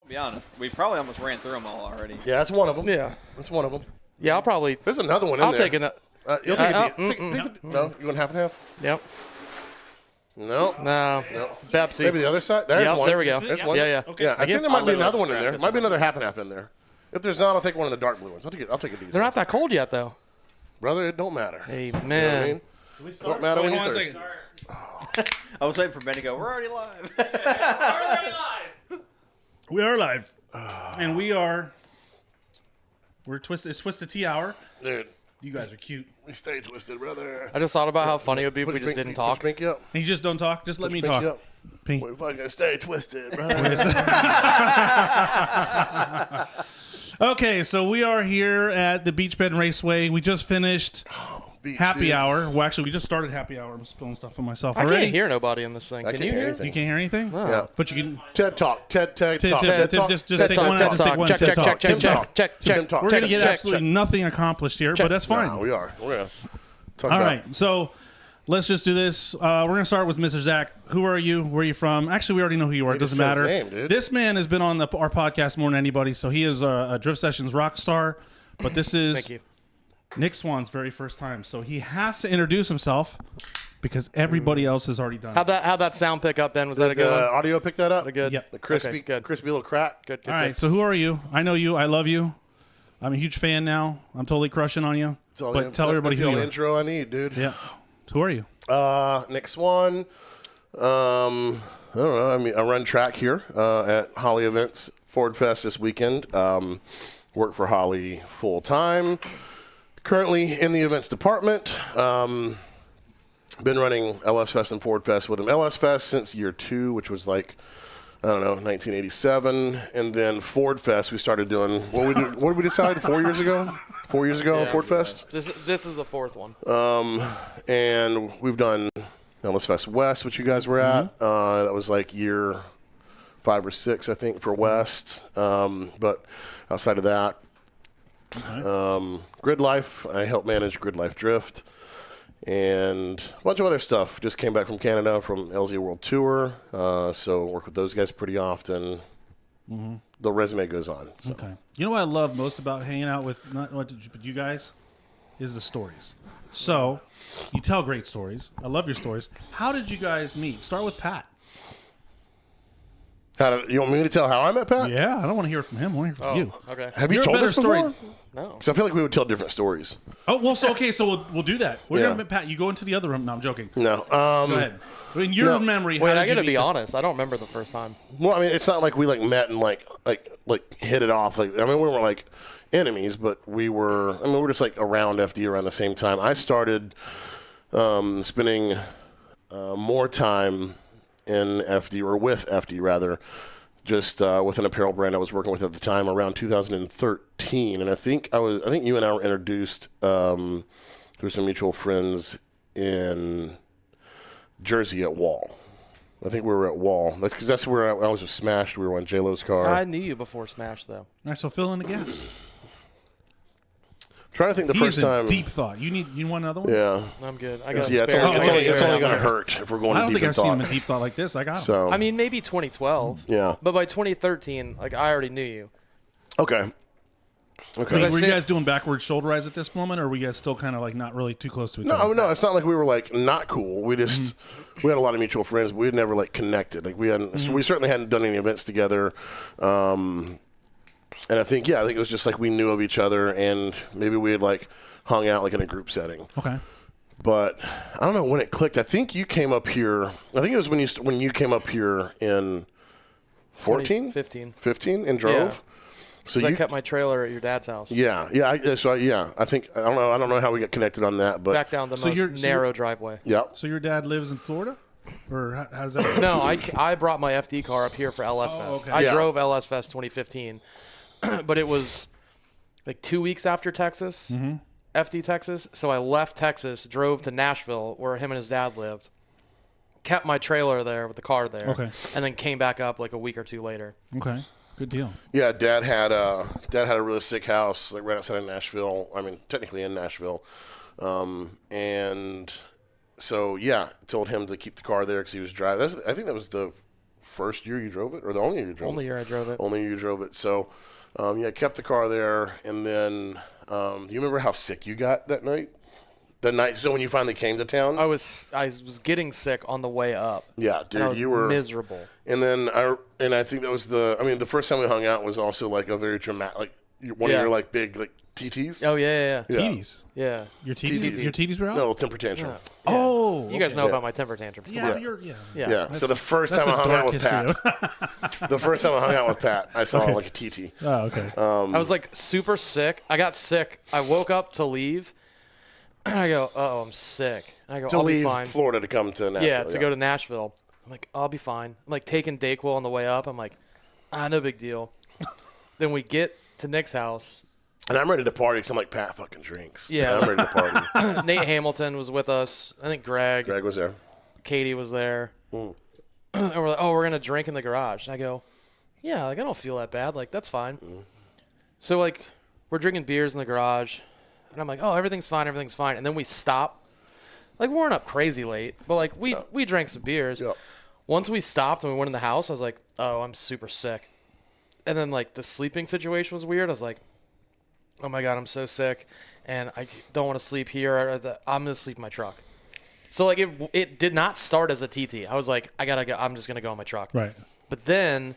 be honest. We probably almost ran through them all already. Yeah, that's one of them. Yeah. That's one of them. Yeah, I'll probably. There's another one in I'll there. take it. You'll take it. No, you want half and half? Yep. No. No. Pepsi. Maybe the other side? There's one. There we go. There's one. Yeah. Okay. Yeah, I think there might be another one in there. this Might be one. another half and half in there. If there's not, I'll take one of the dark blue ones. I'll take a diesel. They're not that cold yet, though. Brother, it don't matter. Hey, man. You know what I mean? It don't matter when you Hold on a thirst. second. I was waiting for Ben to go, we're already live. We are live. And we're twisted. It's Twisted Tea Hour. Dude, You guys are cute. we stay twisted, brother. I just thought about how funny it would be if we just didn't talk. Pinky up. And you just don't talk. Just let me Pinky talk. up. Pink. We fucking stay twisted, brother. Okay, so we are here at the Beach Bend Raceway. We just finished happy hour. Well, actually, we just started happy hour. I'm spilling stuff on myself I already. can't hear nobody in this thing. I Can can't you hear hear? anything. You can't hear anything? Yeah. But you can. TED Talk. TED Talk. Just take one. TED Take one. Check, TED Talk. check, check, check, Tim check. Talk. We're going to get check, absolutely check. nothing accomplished here, but that's fine. No, we are. We're going to talk All about right, so let's just do this. We're going to start with Mr. Zach. Who are you? Where are you from? Actually, we already know who you are. It just doesn't said his matter. name, dude. This man has been on our podcast more than anybody, so he is a Drift Sessions rock star. But this is Thank you. Nick Swann's very first time, so he has to introduce himself because everybody else has already done it. How'd that sound pick up, Ben? Was that a the good one? audio pick that up. Good. Yep. The crispy, Okay, good. crispy little crack. Good. All right, so who are you? I know you. I love you. I'm a huge fan now. I'm totally crushing on you. But tell everybody that's who the you only are. intro I need, dude. Yeah. So who are you? Nick Swann. I don't know. I mean, I run track here at Holley Events Ford Fest this weekend. Work for Holley full time. Currently in the events department. Been running LS Fest and Ford Fest with him. LS Fest since year 2, which was like, I don't know, 1987, and then Ford Fest we started doing. What did we decide 4 years ago? 4 years ago, Ford Fest. This is the fourth one. And we've done LS Fest West, which you guys were at. That was like year 5 or 6, I think, for West. But outside of that, Grid Life, I help manage Grid Life Drift. And a bunch of other stuff. Just came back from Canada from LZ World Tour. So work with those guys pretty often. The resume goes on. So. Okay. You know what I love most about hanging out with but you guys is the stories. So you tell great stories. I love your stories. How did you guys meet? Start with Pat. You want me to tell how I met Pat? Yeah, I don't want to hear it from him. I want to hear it from you. Okay. Have you You're a told better this before? story- No. Because I feel like we would tell different stories. Oh well, so we'll do that. We're Yeah. gonna Pat. You go into the other room. No, I'm joking. No. Go ahead. In your memory, how Wait, did I you gotta meet be this- honest. I don't remember the first time. Well, I mean, it's not like we like met and like hit it off. Like, I mean, we were like enemies, but we were just like around FD around the same time. I started spending more time in FD, or with FD rather, just with an apparel brand I was working with at the time around 2013. And I think you and I were introduced through some mutual friends in Jersey at Wall. I think we were at Wall. Because that's where I was smashed. We were on J-Lo's car. I knew you before Smash, though. All right, so fill in the gaps. Trying to think the He first is in time. deep thought. You want another one? Yeah. I'm good. I got Yeah, it's only going to hurt if we're going I to don't deep think in I've seen him thought. in deep thought like this. I got him. So, I mean, maybe 2012. yeah. But by 2013, like, I already knew you. Okay. Were I you said- guys doing backward shoulder eyes at this moment, or were you guys still kind of like not really too close to each other? No, it's not like we were like not cool. We just we had a lot of mutual friends, but we had never like connected. Like we hadn't. So we certainly hadn't done any events together. And I think it was just like we knew of each other, and maybe we had like hung out like in a group setting. Okay. But I don't know when it clicked. I think you came up here. I think it was when you came up here in 14, 15. and drove. Yeah. So I kept my trailer at your dad's house. Yeah. I think I don't know how we got connected on that, but Back down the most narrow driveway. yeah. So your dad lives in Florida, or how does that work? No, I brought my FD car up here for LS Fest. okay. I Yeah. drove LS Fest 2015, but it was like 2 weeks after Texas, FD Texas. So I left Texas, drove to Nashville, where him and his dad lived, kept my trailer there with the car there, Okay. and then came back up like a week or two later. Okay. Good deal. Yeah, Dad had a really sick house like right outside of Nashville. I mean, technically in Nashville, and so told him to keep the car there because he was driving. I think that was the first year you drove it, or the only year you drove it? Only year I drove it. Only year you drove it. So, kept the car there, and then do you remember how sick you got that night? The night, so when you finally came to town, I was getting sick on the way up. Yeah, dude, and I was you were miserable. And then I think that was the first time we hung out was also like a very dramatic, like one of your like big like TTs. Oh yeah. TTs. Yeah. Your TTs were out? No, temper tantrum. Yeah. Oh, You guys know about my temper tantrums. Come on. Yeah. So the first time I hung out with Pat, I saw like a TT. Oh, okay. I was like super sick. I got sick. I woke up to leave. And I go, oh, I'm sick. And I go, I'll be fine. Florida to come to Nashville. Yeah, to go to Nashville. I'm like, I'll be fine. I'm like taking Dayquil on the way up. I'm like, no big deal. Then we get to Nick's house. And I'm ready to party because I'm like, Pat fucking drinks. Yeah. And I'm ready to party. Nate Hamilton was with us. I think Greg was there. Katie was there. And we're like, we're going to drink in the garage. And I go, yeah, like I don't feel that bad. Like, that's fine. So, like, we're drinking beers in the garage. And I'm like, everything's fine. And then we stop. Like, we weren't up crazy late. But, like, we drank some beers. Yep. Once we stopped and we went in the house, I was like, I'm super sick. And then, like, the sleeping situation was weird. I was like, oh, my God, I'm so sick. And I don't want to sleep here. I'm going to sleep in my truck. So, like, it did not start as a TT. I was like, I got to go. I'm just going to go in my truck. Right. But then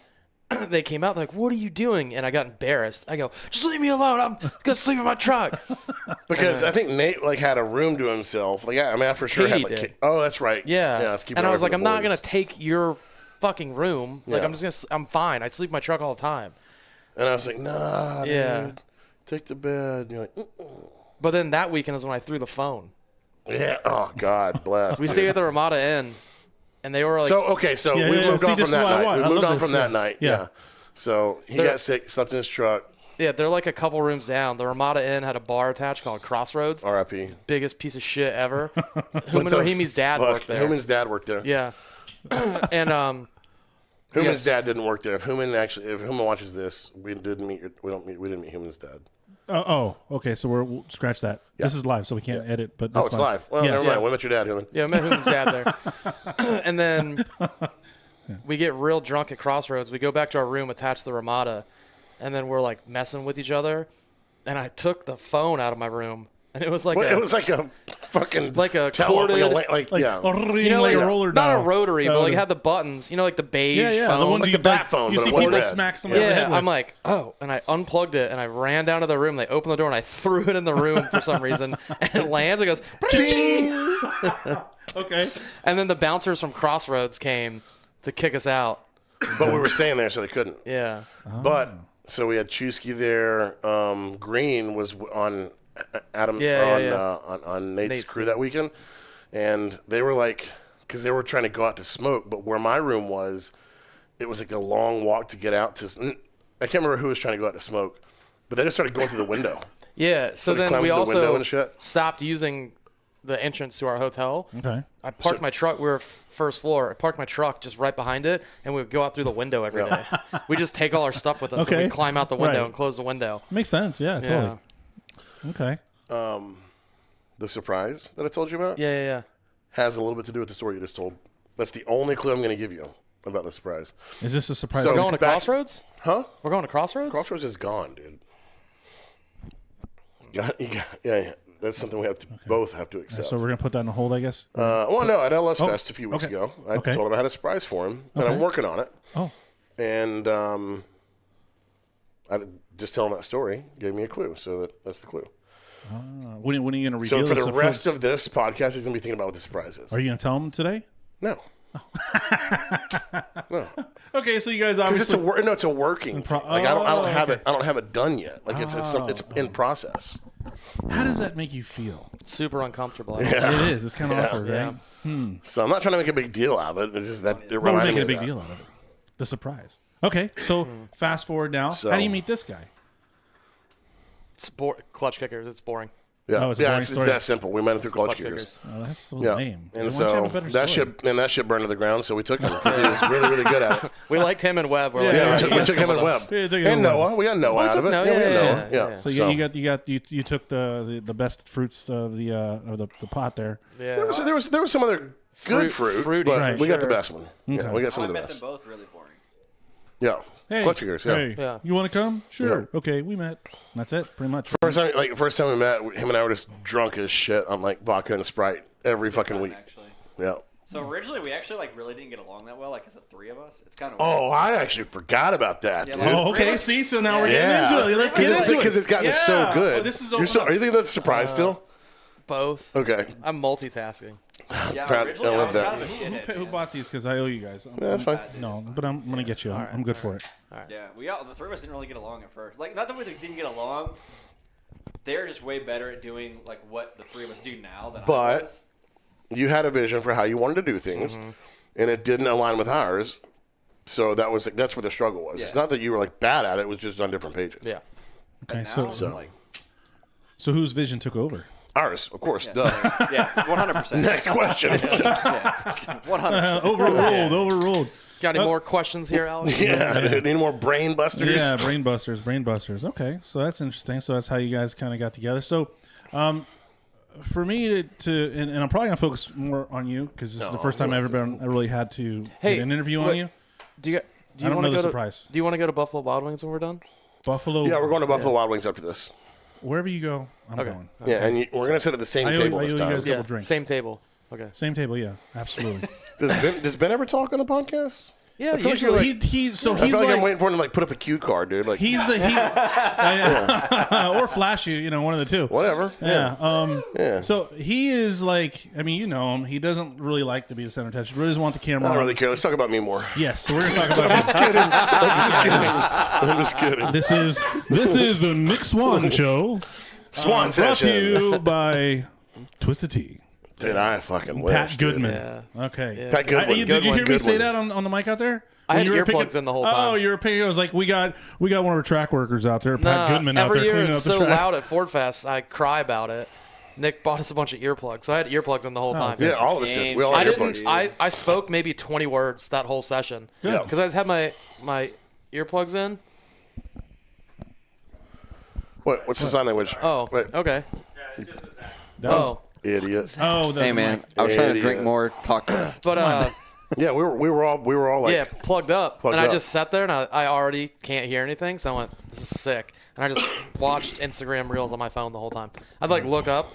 they came out, they're like, what are you doing? And I got embarrassed. I go, just leave me alone. I'm going to sleep in my truck. Because I think Nate, like, had a room to himself. Like, I for sure Katie had, like, did. That's right. Yeah. Let's keep it and I away was from like, the I'm not boys. going to take your fucking room. Like, Yeah. I'm fine. I sleep in my truck all the time. And I was like, nah, Yeah. dude. Take the bed. And you're like, But then that weekend is when I threw the phone. Yeah. Oh, God bless. We stayed at the Ramada Inn, and they were like, So Yeah, we yeah, moved see, on this from is that what I night. want. We I moved love on this, from that yeah. night. Yeah. So he They're- got sick, slept in his truck. yeah, they're like a couple rooms down. The Ramada Inn had a bar attached called Crossroads. R.I.P. Biggest piece of shit ever. What Human the Rahimi's dad fuck? worked there. Human's dad worked there. Yeah. And Human's yes. dad didn't work there. If Human watches this, we didn't meet Human's dad. Okay. So we'll scratch that. This is live, so we can't edit. But Oh, that's it's fine. live. Well, Yeah. never mind. What about your dad, Human? yeah, I met Human's dad there. And then we get real drunk at Crossroads. We go back to our room attached to the Ramada, and then we're like messing with each other. And I took the phone out of my room, and it was like It was like a fucking like a tele- corded, like yeah. you know, like a roller not dial. a rotary, but like it had the buttons. You know, like the beige Yeah, phone. the ones Like you the bat phone, You but see it wasn't people red. smack someone in the Yeah, head with. I'm like, and I unplugged it and I ran down to the room. They opened the door and I threw it in the room for some reason, and it lands. It goes, "Ding!" Okay. And then the bouncers from Crossroads came to kick us out. But we were staying there, so they couldn't. Yeah, But so we had Chusky there. Green was on Adam on Nate's crew team. that weekend, and they were like, because they were trying to go out to smoke, but where my room was, it was like a long walk to get out to. I can't remember who was trying to go out to smoke, but they just started going through the window. yeah. So they then climbed we through the window also and shit? stopped using the entrance to our hotel. Okay. I parked my truck. We were first floor. I parked my truck just right behind it, and we would go out through the window every day. We just take all our stuff with us, and Okay. we climb out the window Right. and close the window. Makes sense. Yeah. Yeah, Totally. Okay. The surprise that I told you about yeah. has a little bit to do with the story you just told. That's the only clue I'm going to give you about the surprise. Is this a surprise? So- We're going to back- Crossroads. Huh? We're going to Crossroads. Crossroads is gone, dude. Yeah. That's something we have to both have to accept. So we're gonna put that on hold, I guess. Well, no, at LS Fest a few weeks okay. ago, I Okay. told him I had a surprise for him, and I'm working on it. Oh. And I just telling that story gave me a clue, so that's the clue. When are you gonna reveal? So for this the rest of this podcast, he's gonna be thinking about what the surprise is. Are you gonna tell him today? No, no, Okay, so you guys because obviously. it's a working. Thing. Like I don't have okay. it. I don't have it done yet. Like it's in process. How does that make you feel? Super uncomfortable. It is. It's kind of awkward, right? So I'm not trying to make a big deal out of it. It's just that it Well, we're reminded making me a big of that. deal out of it. The surprise. Okay, so fast forward now. So- How do you meet this guy? It's clutch kickers. It's boring. Yeah, Oh, it's a boring it's story. that simple. We met him through Clutch Clutch Kickers. kickers. Oh, that's so Yeah, lame. Why and don't you have a so better that story? shit burned to the ground. So we took him because he was really, really good at it. We liked him and Webb. We're like, Yeah, all we right, took, you we guys took come him and with Webb us. Yeah, took him and and Noah. We got Noah out of it. Noah, we got yeah. Noah. So So you took the best fruits of the pot there. Yeah. there was some other good fruit, fruity, but Right. we got the sure. best one. Yeah, we got some I of the met them best. both really boring. Yeah, Hey, clutch gears. Yeah. Hey, Yeah. you want to come? Sure. Yeah. Okay, we met. That's it, pretty much. First time we met, him and I were just drunk as shit on like vodka and Sprite every fucking week. Actually. Yeah. So originally we actually like really didn't get along that well, like as the three of us. It's kind of Oh, I actually forgot about that, Yeah, dude. like- Oh, okay. See, so now we're getting Yeah. into it. Let's get into it. Because it's gotten so Yeah. good. Oh, this is You're still, open are you thinking that's a surprise still? Both. Okay. I'm multitasking. Yeah, Proud- originally I I love was that. kind of a shithead. Who man. bought these? Because I owe you guys. Yeah, that's fine. No, but I'm gonna get you. I'm good for it. Yeah, the three of us didn't really get along at first. Like, not that we didn't get along. They're just way better at doing like what the three of us do now than I But- was. You had a vision for how you wanted to do things, and it didn't align with ours. So that's where the struggle was. Yeah. It's not that you were like bad at it; it was just on different pages. Yeah. Okay, Now so it's like, so whose vision took over? Ours, of course. yeah, Duh. yeah, 100%. Next question. Yeah, 100%. Overruled. Got any more questions here, Alex? Yeah, dude, need more brain busters? Yeah, brain busters. Okay, so that's interesting. So that's how you guys kind of got together. So, for me and I'm probably gonna focus more on you because this is the first time I really had to Hey, get an interview on what- you. Do you I want don't to know go the to surprise. Do you want to go to Buffalo Wild Wings when we're done? Buffalo. Yeah, we're going to Buffalo Wild Wings after this. Wherever you go, I'm Okay. going. Yeah, and we're going to sit at the same I owe table you this guys time. couple drinks. Same table. Okay. Same table. Yeah, absolutely. Does ben ever talk on the podcast? Yeah, I feel like usually. you're like- he's I feel like like I'm waiting for him to like put up a cue card, dude. Like he's the or flash you, one of the two. whatever. Yeah. Yeah. So he is like, I mean, you know him. He doesn't really like to be the center of attention. He really doesn't want the camera I don't on. really care. Let's talk about me more. Yes. So we're gonna talk about. I'm just kidding. This is the Nick Swann show. Swan Brought to session. you by Twisted Tea. Dude, I fucking wish. Pat dude. Goodman. Yeah. Okay. Pat Goodwin. Did you Good hear one, me good say one. that on the mic out there? I had When you were earplugs in the whole time. Oh, you were picking. I was like, we got one of our track workers out there, Pat Goodman, out every there year cleaning it's up the so track. loud at Ford Fest. I cry about it. Nick bought us a bunch of earplugs, so I had earplugs in the whole time. Yeah, all of us did. We all I had didn't. earplugs. I spoke maybe 20 words that whole session. Yeah. Because I just had my earplugs in. What's the sign language? Oh, Wait. okay. That was- Oh, Idiot. Oh, Hey man, I was trying to drink Idiot. more, talk less. but Yeah, we were all like, yeah, plugged up. Plugged and I up. just sat there and I already can't hear anything, so I went, this is sick. And I just watched Instagram Reels on my phone the whole time. I'd like look up.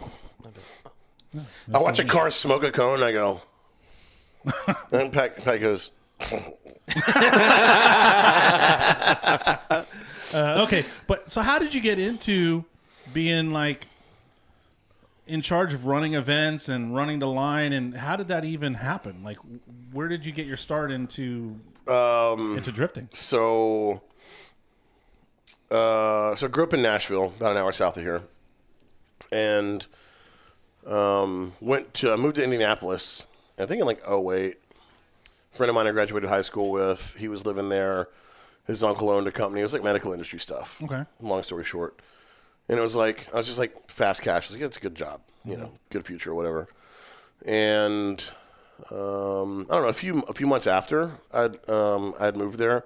I watch a car smoke a cone and I go, and Pat goes, okay, but so how did you get into being like in charge of running events and running the line, and how did that even happen? Like, where did you get your start into drifting? so I grew up in Nashville, about an hour south of here, and moved to Indianapolis. I think in like 2008. A friend of mine I graduated high school with, he was living there. His uncle owned a company. It was like medical industry stuff. Okay. Long story short. And it was like, I was just like fast cash. I was like, it's a good job, good future, whatever. And I don't know, a few months after I'd moved there,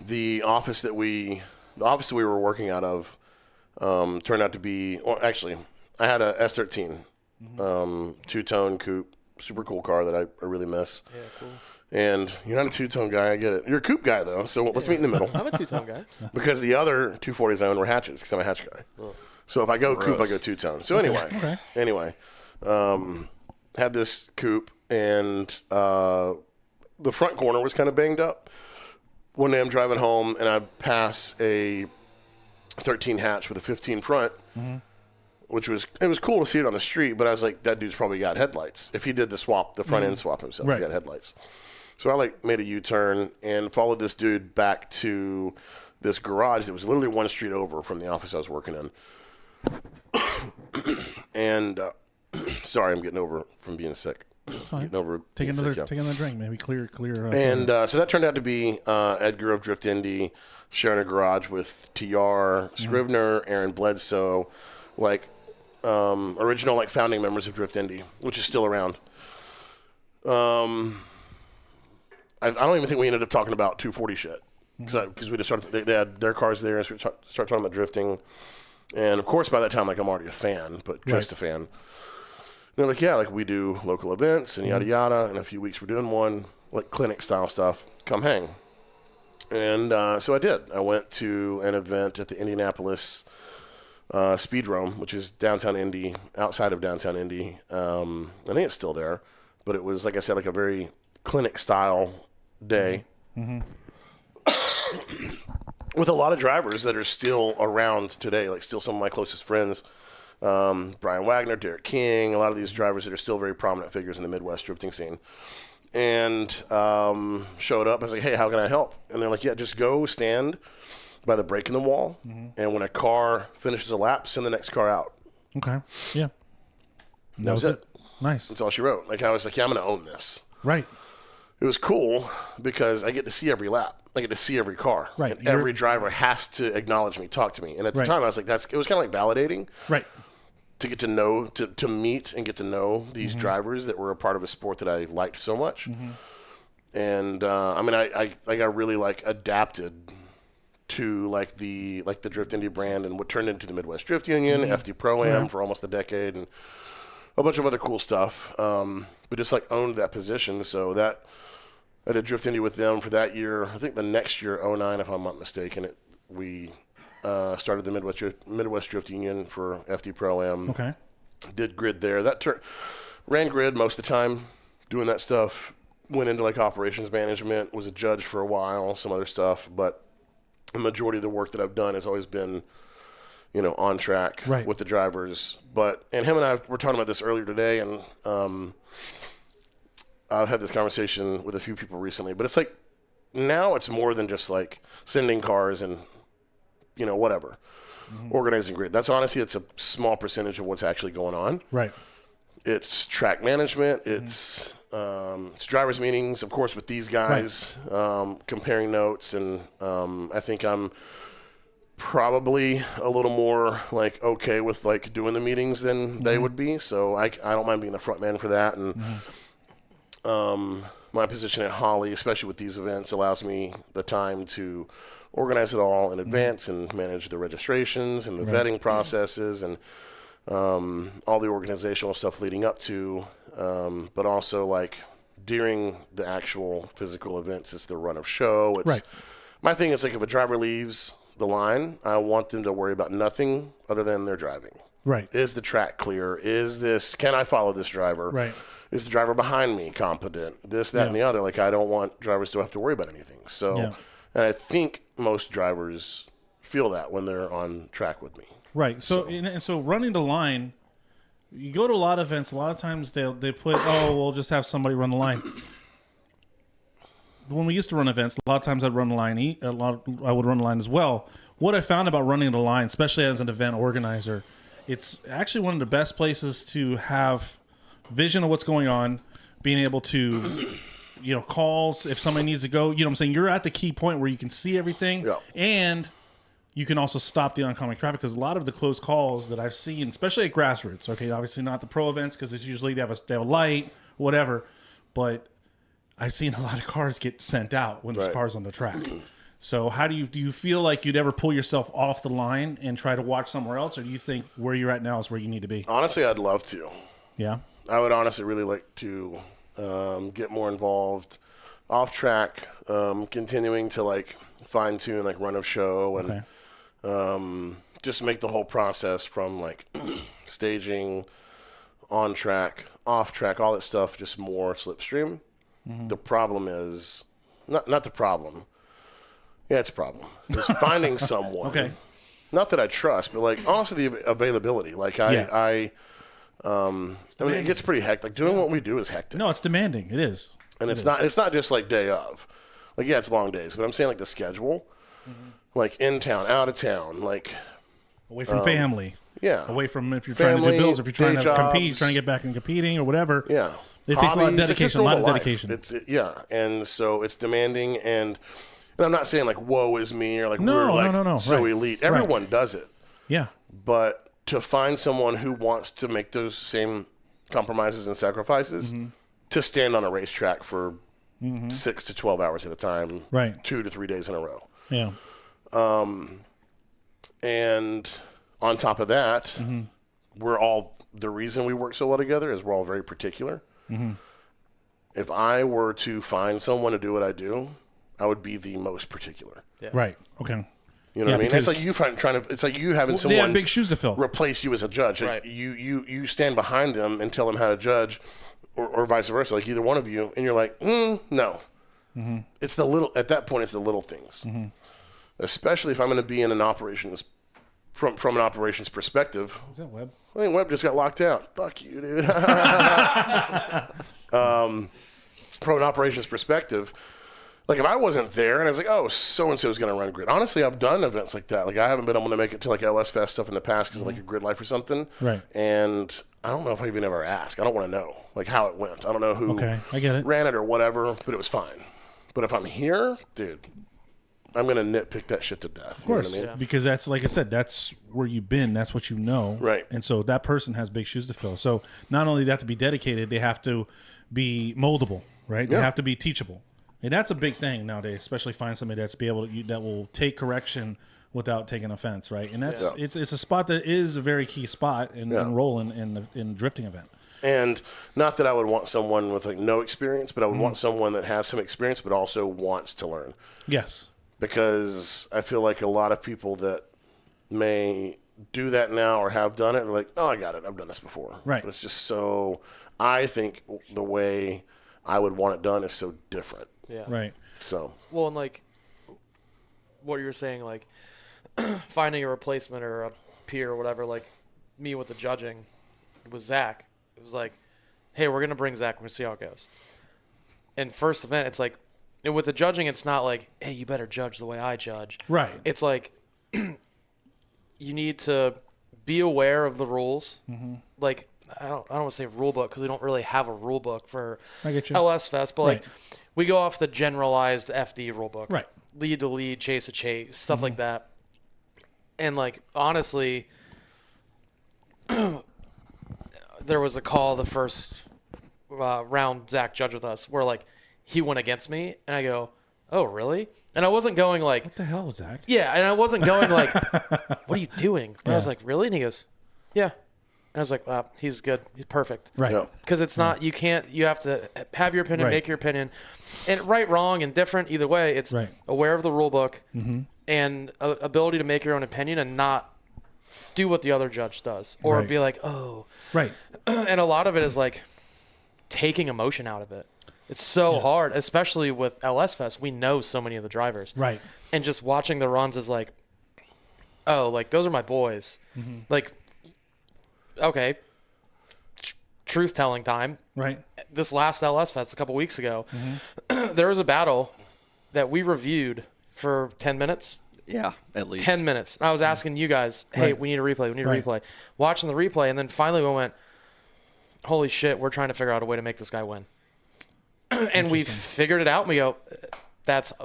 the office that we were working out of turned out to be, well, actually, I had a S13 two-tone coupe, super cool car that I really miss. Yeah, cool. And you're not a two-tone guy, I get it. You're a coupe guy though, so let's meet in the middle. I'm a two-tone guy. Because the other 240s I own were hatches, because I'm a hatch guy. So if I go coupe, I go two-tone. So anyway, had this coupe, and the front corner was kind of banged up. One day I'm driving home, and I pass a 13 hatch with a 15 front, which was cool to see it on the street, but I was like, that dude's probably got headlights. If he did the front end swap himself, Right. he got headlights. So I like made a U-turn and followed this dude back to this garage that was literally one street over from the office I was working in. And sorry, I'm getting over from being sick. fine. Getting over Take being another sick, yeah. drink, maybe clear. And so that turned out to be Edgar of Drift Indy sharing a garage with TR, Scrivener, Aaron Bledsoe, like original like founding members of Drift Indy, which is still around. I don't even think we ended up talking about 240 shit because we just started. They had their cars there, and so we started talking about drifting. And of course, by that time, like I'm already a fan, but just a fan. they're like, yeah, like we do local events and yada yada. In a few weeks we're doing one, like clinic style stuff. Come hang. And so I did. I went to an event at the Indianapolis Speedrome, which is downtown Indy, outside of downtown Indy. I think it's still there, but it was, like I said, like a very clinic style day. With a lot of drivers that are still around today, like still some of my closest friends, Brian Wagner, Derek King, a lot of these drivers that are still very prominent figures in the Midwest drifting scene. And showed up. I was like, hey, how can I help? And they're like, yeah, just go stand by the break in the wall, and when a car finishes a lap, send the next car out. Okay. Yeah. That was it. Nice. That's all she wrote. Like, I was like, yeah, I'm going to own this. Right. It was cool because I get to see every lap. I get to see every car. Right. And every driver has to acknowledge me, talk to me. And at the Right. time, I was like, it was kind of like validating. Right. To get to know, to meet and get to know these drivers that were a part of a sport that I liked so much. And, I mean, I really, like, adapted to, like the Drift Indy brand and what turned into the Midwest Drift Union, FD Pro-Am for almost a decade, and a bunch of other cool stuff. But just, like, owned that position. So that I did Drift Indy with them for that year. I think the next year, 09, if I'm not mistaken, we started the Midwest Drift Union for FD Pro-Am. Okay. Did grid there. Ran grid most of the time, doing that stuff. Went into like operations management. Was a judge for a while, some other stuff. But the majority of the work that I've done has always been, on track with the drivers. And him and I were talking about this earlier today, and I've had this conversation with a few people recently. But it's like now it's more than just like sending cars and whatever. Organizing grid. That's honestly, it's a small percentage of what's actually going on. Right. It's track management. It's drivers' meetings, of course, with these guys, comparing notes. And I think I'm probably a little more like okay with like doing the meetings than they would be. So I don't mind being the front man for that. And my position at Holley, especially with these events, allows me the time to organize it all in advance and manage the registrations and the vetting processes and all the organizational stuff leading up to, but also like during the actual physical events, it's the run of show. My thing is like if a driver leaves the line, I want them to worry about nothing other than their driving. Right. Is the track clear? Can I follow this driver? Right. Is the driver behind me competent? This, that, and the other. Like I don't want drivers to have to worry about anything. So, and I think most drivers feel that when they're on track with me. Right. So running the line, you go to a lot of events. A lot of times they put, we'll just have somebody run the line. When we used to run events, a lot of times I'd run the line. I would run the line as well. What I found about running the line, especially as an event organizer, it's actually one of the best places to have vision of what's going on, being able to calls if somebody needs to go. You know what I'm saying? You're at the key point where you can see everything, and you can also stop the oncoming traffic, because a lot of the close calls that I've seen, especially at grassroots, okay, obviously not the pro events because it's usually they have a light, whatever, but I've seen a lot of cars get sent out when there's cars on the track. So how do you feel like you'd ever pull yourself off the line and try to watch somewhere else, or do you think where you're at now is where you need to be? Honestly, I'd love to. Yeah. I would honestly really like to get more involved off track, continuing to like fine tune like run of show and just make the whole process from like staging, on track, off track, all that stuff just more slipstream. The problem is not the problem. Yeah, it's a problem. Is finding someone. Not that I trust, but like also the availability. Like I mean, it gets pretty hectic. Like doing what we do is hectic. No, it's demanding. It is. And it's not just like day of. Like, yeah, it's long days, but I'm saying like the schedule, like in town, out of town, like away from family. Yeah. Away from if you're Family, trying to do bills, if you're trying to jobs, compete, trying to get back and competing or whatever. Yeah. It takes a lot of Hobbies, dedication. And so it's demanding, and I'm not saying like woe is me or like No. elite. Everyone does it. Yeah. But to find someone who wants to make those same compromises and sacrifices to stand on a racetrack for 6 to 12 hours at a time, 2 to 3 days in a row. Yeah. And on top of that, the reason we work so well together is we're all very particular. Mm-hmm. If I were to find someone to do what I do, I would be the most particular. Yeah. Right. Okay. You know what I mean? It's like you it's like you having someone they have big shoes to fill. replace you as a judge. Like Right. You stand behind them and tell them how to judge, or vice versa. Like either one of you, and you're like, no. Mm-hmm. It's at that point, it's the little things. Mm-hmm. Especially if I'm going to be in an operations, from an operations perspective. Is that Webb? I think Webb just got locked out. Fuck you, dude. From an operations perspective, like if I wasn't there and I was like, oh, so-and-so is going to run grid. Honestly, I've done events like that. Like I haven't been able to make it to like LS Fest stuff in the past because of like a grid life or something. Right. And I don't know if I even ever asked. I don't want to know like how it went. I don't know who I get it. ran it or whatever, but it was fine. But if I'm here, dude, I'm going to nitpick that shit to death. Of course, you know what I mean? because that's like I said, that's where you've been. That's what you know. Right. And so that person has big shoes to fill. So not only do they have to be dedicated, they have to be moldable, right? They Yeah. have to be teachable. And that's a big thing nowadays, especially find somebody that's that will take correction without taking offense, right? And that's it's a spot that is a very key spot in role in the drifting event. And not that I would want someone with like no experience, but I would want someone that has some experience but also wants to learn. Yes. Because I feel like a lot of people that may do that now or have done it, they're like, oh, I got it. I've done this before. Right. But it's just so, I think the way I would want it done is so different. Yeah. Right. So. Well, and like what you were saying, like finding a replacement or a peer or whatever, like me with the judging with Zach. It was like, hey, we're going to bring Zach. We're going to see how it goes. And first event, it's like, and with the judging, it's not like, hey, you better judge the way I judge. Right. It's like you need to be aware of the rules. Mm-hmm. Like, I don't want to say rule book because we don't really have a rule book for I get you. LS Fest, but like Right. we go off the generalized FD rule book. Right. Lead to lead, chase to chase, stuff like that. And like honestly, there was a call the first round Zach judged with us where like he went against me and I go, oh really? And I wasn't going like, What the hell, Zach? yeah, and I wasn't going like, what are you doing? But I was like, really? And he goes, yeah. And I was like, wow, he's good. He's perfect. Right. Yeah. Because it's not, you have to have your opinion, Right. make your opinion. And right, wrong, and different, either way, it's Right. aware of the rule book and ability to make your own opinion and not do what the other judge does. Or Right. be like, oh. Right. And a lot of it is like taking emotion out of it. It's so hard, especially with LS Fest. We know so many of the drivers. Right. And just watching the runs is like, oh, like those are my boys. Like, okay, truth telling time. Right. This last LS Fest a couple weeks ago, there was a battle that we reviewed for 10 minutes. Yeah, at least 10 minutes. And I was asking you guys, hey, Right. we need a replay. We need a Right. replay. Watching the replay, and then finally we went, holy shit, we're trying to figure out a way to make this guy win. And we figured it out, and we go,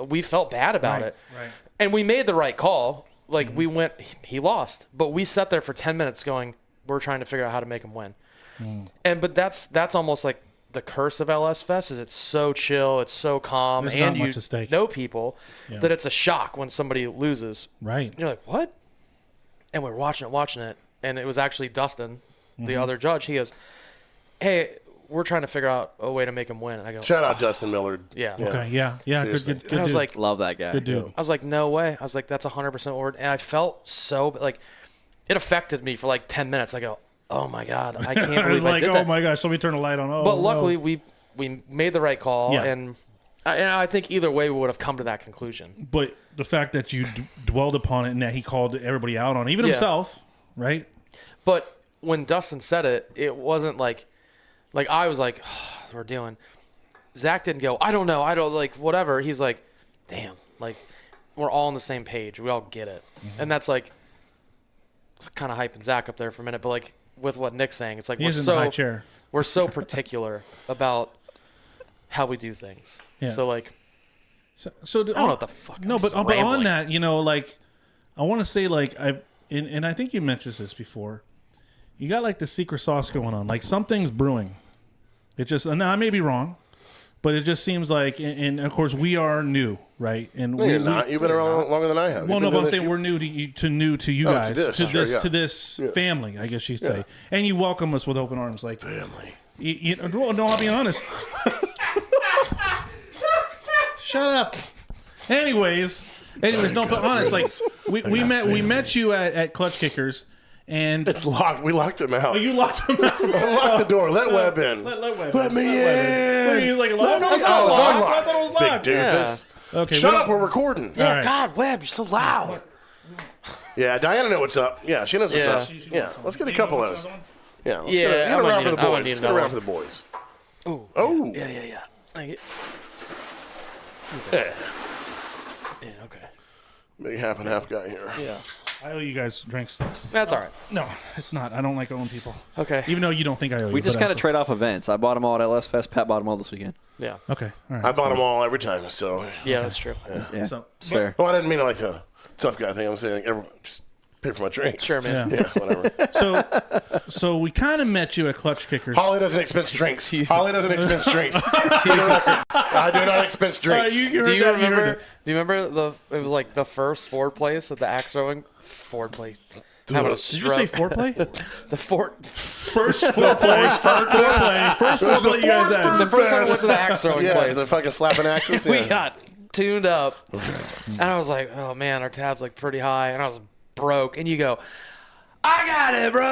we felt bad about Right. it. Right. And we made the right call. Like we went, he lost, but we sat there for 10 minutes going, we're trying to figure out how to make him win. But that's almost like the curse of LS Fest is it's so chill, it's so calm, There's and not you much at stake. know people Yeah. that it's a shock when somebody loses. Right. You're like, what? And we're watching it, and it was actually Dustin, the other judge. He goes, hey, we're trying to figure out a way to make him win. And I go, Shout out Justin Millard. yeah. Okay. Yeah. Yeah. Seriously. Good. And I was dude. like, love that guy. good dude. I was like, no way. I was like, that's 100% word. And I felt so like it affected me for like 10 minutes. I go, oh my God, I can't I was believe I like, did oh that. my gosh, let me turn the light on. Oh, But no. luckily we made the right call, Yeah. and I think either way we would have come to that conclusion. But the fact that you dwelled upon it and that he called everybody out on, even Yeah. himself, right? But when Dustin said it, it wasn't like I was like, oh, we're dealing. Zach didn't go, I don't know, like whatever. He's like, damn, like we're all on the same page. We all get it. And that's like kind of hyping Zach up there for a minute, but like with what Nick's saying, it's like He's in the high chair. we're so particular about how we do things. Yeah. So like So I don't know what the fuck. No, I'm but just on rambling. that, like, I want to say, like, and I think you mentioned this before. You got like the secret sauce going on. Like something's brewing. It just, and I may be wrong, But it just seems like, and of course we are new, right? And No, you're not. You've been around longer than I have. Well, You've no, been but I'm doing saying this- we're new to you guys, to this family, I guess you'd say. And you welcome us with open arms, like family. well, no, I'll be honest. Shut up. Anyways, no, but honest, like we met you at Clutch Kickers, and It's locked. We locked him out. oh, you locked him out. Unlock the door. Let Webb in. Let Webb Let in. me Webb in. He's like, No, no, it's it's not not locked. locked. I thought it was Big locked. doofus. Okay, Shut we up. We're recording. Yeah, All right. God, Webb, you're so loud. Yeah, Diana knows what's up. Yeah, she knows what's Yeah. up. Yeah, let's get a couple of those. Yeah, let's Yeah, get I'm gonna around need for the it. I'm gonna boys. need Let's get another around one. for the boys. Ooh. Oh. Yeah. Like it. Yeah. Yeah, okay. Big half and half guy here. Yeah. I owe you guys drinks. That's all right. No, it's not. I don't like owing people. Okay. Even though you don't think I owe you. We just but kind of actually- trade off events. I bought them all at LS Fest. Pat bought them all this weekend. Yeah. Okay. All right. I bought them all every time, so. Yeah, that's true. Yeah, So- it's fair. Well, I didn't mean it like the tough guy thing. I'm saying like, everyone just pay for my drinks. Sure, man. Yeah. Yeah, whatever. So we kind of met you at Clutch Kickers. Holly doesn't expense drinks. Holly doesn't expense drinks. For the record, I do not expense drinks. you Do heard you that, you heard remember? it. Do you remember it was like the first Ford place at the axe throwing? Ford place. Having a Did you say stroke. foreplay? The Ford. First foreplay. First foreplay you guys had. The first time I went to the axe throwing Yeah, place. the fucking slapping axes. We Yeah. got tuned up, and I was like, "Oh man, our tab's like pretty high," and I was broke. And you go, "I got it, bro,"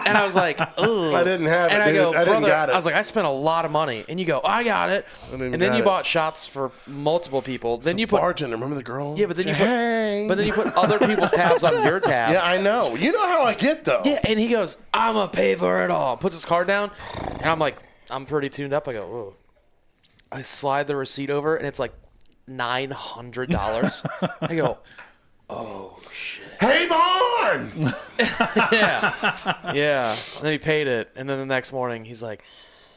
and I was like, "Ugh." I didn't have it, and I dude. go, I didn't "Brother," got it. I was like, "I spent a lot of money," and you go, "I got it," didn't and then got you it. bought shots for multiple people. Then you put bartender. Remember the girl? yeah, but then you Hey. put other people's tabs on your tab. Yeah, I know. You know how I get though. Yeah, and he goes, "I'm gonna pay for it all." Puts his card down, and I'm like, I'm pretty tuned up. I go, "Whoa." I slide the receipt over, and it's like $900. I go, "Oh shit." Hey, Vaughn! Yeah. And then he paid it, and then the next morning he's like,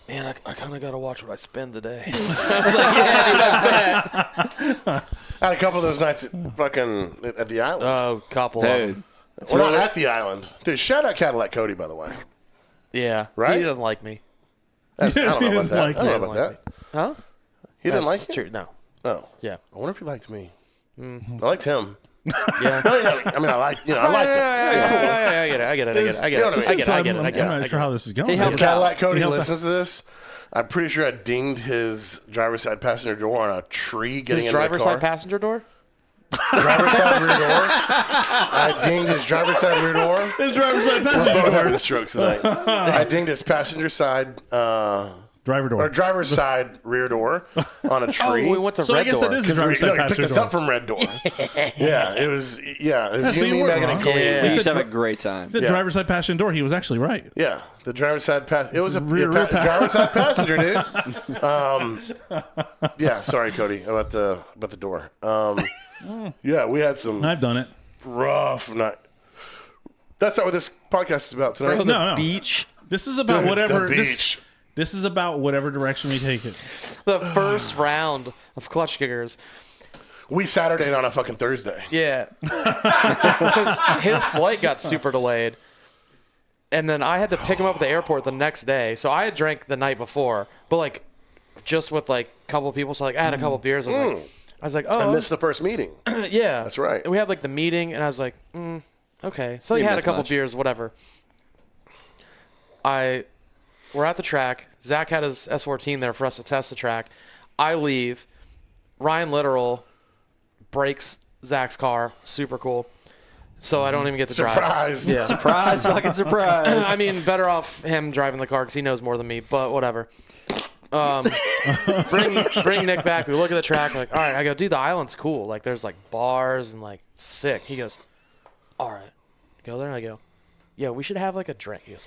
"Man, I kind of got to watch what I spend today." I was like, "Yeah, dude, I bet." I had a couple of those nights at the island. Oh, couple. Dude. We're not at the island. Dude, shout out Cadillac Cody, by the way. Yeah. Right? He doesn't like me. I don't know about He that. doesn't like I don't know you. about that. Huh? He didn't That's like you? true. No. Oh. Yeah. I wonder if he liked me. I liked him. Yeah. I mean, I liked him. Yeah, He's cool. I get it. I get it. I'm not sure how this is going. helped If Cadillac Cody helped listens to this, I'm pretty sure I dinged his driver's side passenger door on a tree getting His into driver's the car. side passenger door? Driver's side rear door. I dinged his driver's side rear door. His driver's side We're passenger both door. having strokes tonight. I dinged his passenger side Driver door. or driver's side rear door on a Oh, tree. we went to So I Red guess Door. that is a Because driver's he side picked passenger us door. up from Red Door. It was so you, you me, weren't Megan, and wrong. Colleen. Yeah. We He used to said have a great time. The Yeah. driver's side passenger door. He was actually right. Yeah, the driver's side it was a Rear driver's side passenger, dude. Yeah, sorry, Cody, about the door. Yeah, we had some I've done it. rough night. That's not what this podcast is about tonight. Bro, No, no. beach. This is about Dude, whatever. the beach. This is about whatever direction we take it. The first round of clutch kickers. We Saturdayed on a fucking Thursday. Yeah. Because his flight got super delayed. And then I had to pick him up at the airport the next day. So I had drank the night before, but like just with like a couple of people. So like I had a couple of beers. I was like, I oh, missed the first meeting. yeah. That's right. And we had like the meeting, and I was like, okay. So he Didn't had a miss couple much. beers, whatever. We're at the track. Zach had his S14 there for us to test the track. I leave. Ryan Literal breaks Zach's car. Super cool. So I don't even get to drive. Surprise. Yeah. Surprise, fucking surprise. I mean, better off him driving the car because he knows more than me, but whatever. Bring Nick back. We look at the track. We're like, all right. I go, dude, the island's cool. Like, there's like bars and like sick. He goes, all right. Go there. And I go, yeah, we should have like a drink. He goes,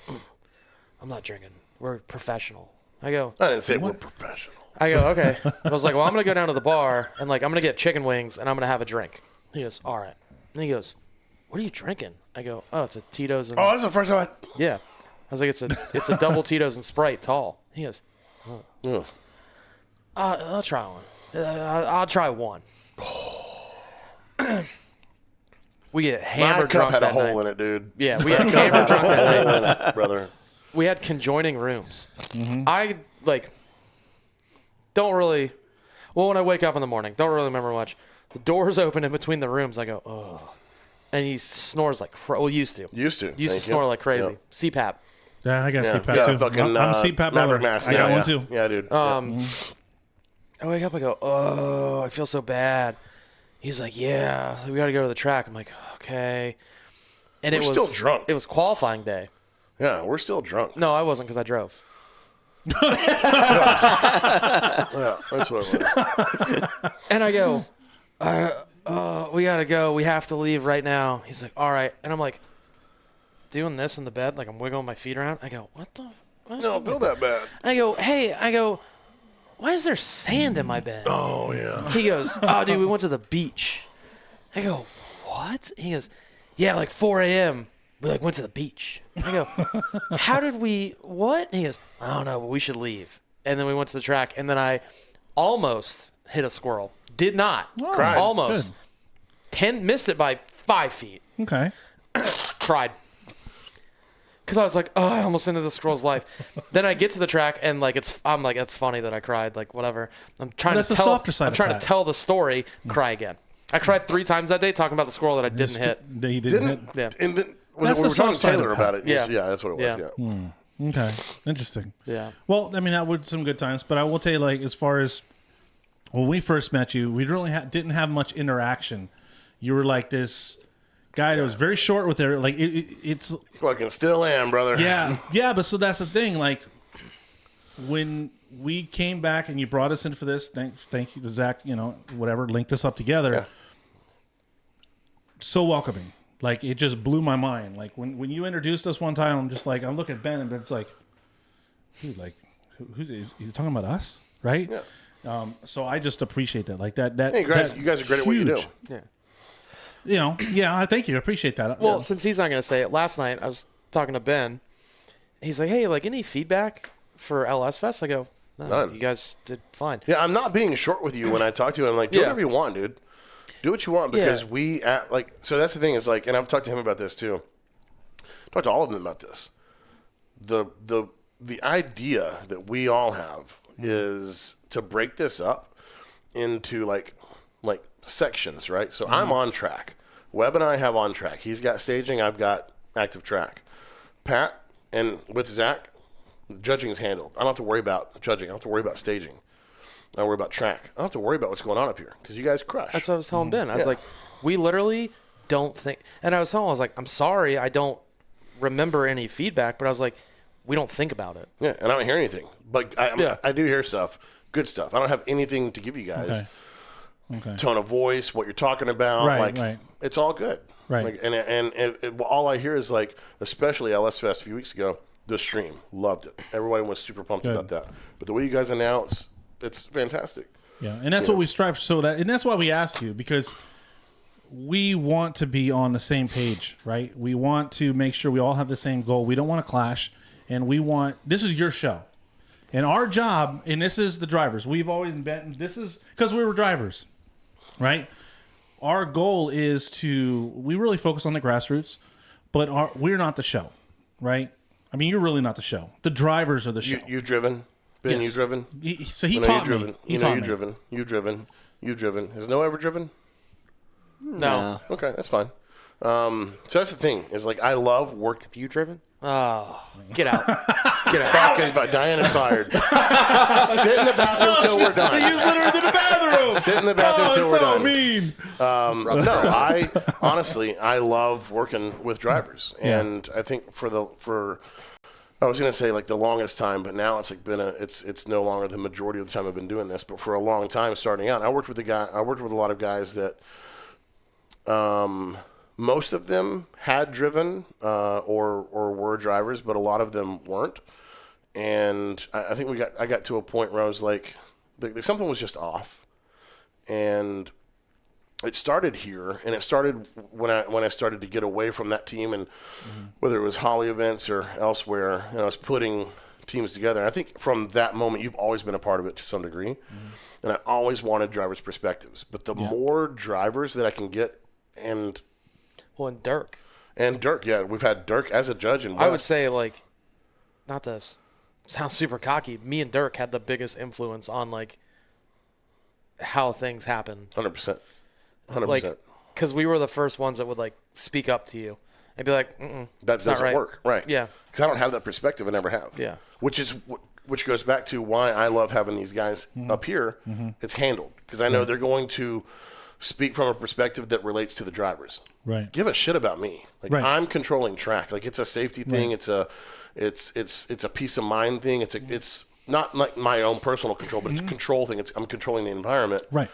I'm not drinking. We're professional. I go, I didn't say we're professional. I go, okay. I was like, well, I'm going to go down to the bar and like, I'm going to get chicken wings and I'm going to have a drink. He goes, all right. And he goes, what are you drinking? I go, oh, it's a Tito's and Oh, that's the first time yeah. I was like, it's a double Tito's and Sprite tall. He goes, Ugh. I'll try one. I'll try one. We get My hammered cup drunk had a that hole night. in it, dude. Yeah, we had hammered drunk that night. Brother. We had conjoining rooms. I like don't really. Well, when I wake up in the morning, don't really remember much. The doors open in between the rooms. I go, oh. And he snores like used to. Used to Snore like crazy. Yep. CPAP. Yeah, I got CPAP yeah, too. fucking, I'm a CPAP Maverick lover. mask. I got yeah. one too. Yeah, dude. I wake up, I go, oh, I feel so bad. He's like, yeah, we got to go to the track. I'm like, okay. And We're still drunk. It was qualifying day. Yeah, we're still drunk. No, I wasn't because I drove. Yeah, that's what it was. And I go, we got to go. We have to leave right now. He's like, all right. And I'm like, doing this in the bed, like I'm wiggling my feet around. I go, what the? No, don't feel that bad. I go, why is there sand in my bed? Oh, yeah. He goes, oh, dude, we went to the beach. I go, what? He goes, yeah, like 4 a.m. We like went to the beach. I go, how did we, what? And he goes, I don't know, but we should leave. And then we went to the track, and then I almost hit a squirrel. Did not. Cried. Almost. Missed it by 5 feet. Okay. Cried. Because I was like, oh, I almost ended the squirrel's life. Then I get to the track, and like I'm like, it's funny that I cried. Like whatever. I'm trying That's to the tell. softer side I'm of trying that. to tell the story. Cry again. I cried 3 times that day talking about the squirrel that I didn't hit. That you didn't hit. Yeah. And then That's we the were talking soft to side Taylor of about it. Yeah. Yeah, that's what it was. Yeah. Yeah. Okay. Interesting. Yeah. Well, I mean, that was some good times, but I will tell you, like, as far as when we first met you, we really didn't have much interaction. You were like this guy that was very short with it. Like, it's Fucking still am, brother. yeah, but so that's the thing. Like, when we came back and you brought us in for this, thank you to Zach, whatever, linked us up together. Yeah. So welcoming. Like, it just blew my mind. Like, when you introduced us one time, I'm just like, I'm looking at Ben, and Ben's like, dude, like, who's he's talking about us, right? Yeah. So I just appreciate that. Like, that Hey, you guys are great at what you do. huge. Yeah. Yeah, thank you. I appreciate that. Well, since he's not going to say it, last night I was talking to Ben. He's like, hey, like, any feedback for LS Fest? I go, no, None. you guys did fine. Yeah, I'm not being short with you when I talk to you. I'm like, do Yeah. whatever you want, dude. Do what you want because Yeah. so that's the thing is like, and I've talked to him about this too. Talked to all of them about this. The idea that we all have is to break this up into like sections, right? So I'm on track. Webb and I have on track. He's got staging. I've got active track. Pat and with Zach, judging is handled. I don't have to worry about judging. I don't have to worry about staging. I don't worry about track. I don't have to worry about what's going on up here because you guys crush. That's what I was telling Ben. I was Yeah. like, we literally don't think. And I was telling him, I was like, I'm sorry, I don't remember any feedback, but I was like, we don't think about it. Yeah, and I don't hear anything. But Yeah. I do hear stuff, good stuff. I don't have anything to give you guys. Okay. Tone of voice, what you're talking about. Right. It's all good. Right. Like, and all I hear is like, especially LS Fest a few weeks ago, the stream. Loved it. Everybody was super pumped Good. about that. But the way you guys announce, it's fantastic. Yeah, and that's what we strive for. And that's why we asked you, because we want to be on the same page, right? We want to make sure we all have the same goal. We don't want to clash, and this is your show. And our job, and this is the drivers, we've always been, this is, because we were drivers, right? Our goal is we really focus on the grassroots, but we're not the show, right? I mean, you're really not the show. The drivers are the show. You've driven? Ben, Yes. you driven? So he I know taught you've me. driven. He You know taught you've me. driven. You've driven. You've driven. Has Noah ever driven? No. Okay, that's fine. So that's the thing is like I love work. Have you driven? Oh, get out. Get out. Fucking Diana's fired. Sit in the bathroom till we're done. He's literally in the bathroom. Sit in the bathroom till we're done. mean. No, I honestly I love working with drivers, and I think I was gonna say like the longest time, but now it's like it's no longer the majority of the time I've been doing this. But for a long time, starting out, I worked with a lot of guys that, most of them had driven or were drivers, but a lot of them weren't. And I think I got to a point where I was like something was just off, and it started here, and it started when I started to get away from that team, and whether it was Holley events or elsewhere, and I was putting teams together. And I think from that moment, you've always been a part of it to some degree, and I always wanted drivers' perspectives. But the more drivers that I can get, and Dirk. yeah, we've had Dirk as a judge, and I would say, like, not to sound super cocky, me and Dirk had the biggest influence on, like, how things happen. 100%. 100%. Like, because we were the first ones that would like speak up to you and be like, that doesn't work, right? Yeah. Because I don't have that perspective. I never have. Yeah. Which goes back to why I love having these guys up here. It's handled because I know they're going to speak from a perspective that relates to the drivers. Right. Give a shit about me. Like I'm controlling track. Like it's a safety thing. It's a peace of mind thing. It's not like my own personal control, but it's a control thing. I'm controlling the environment. Right.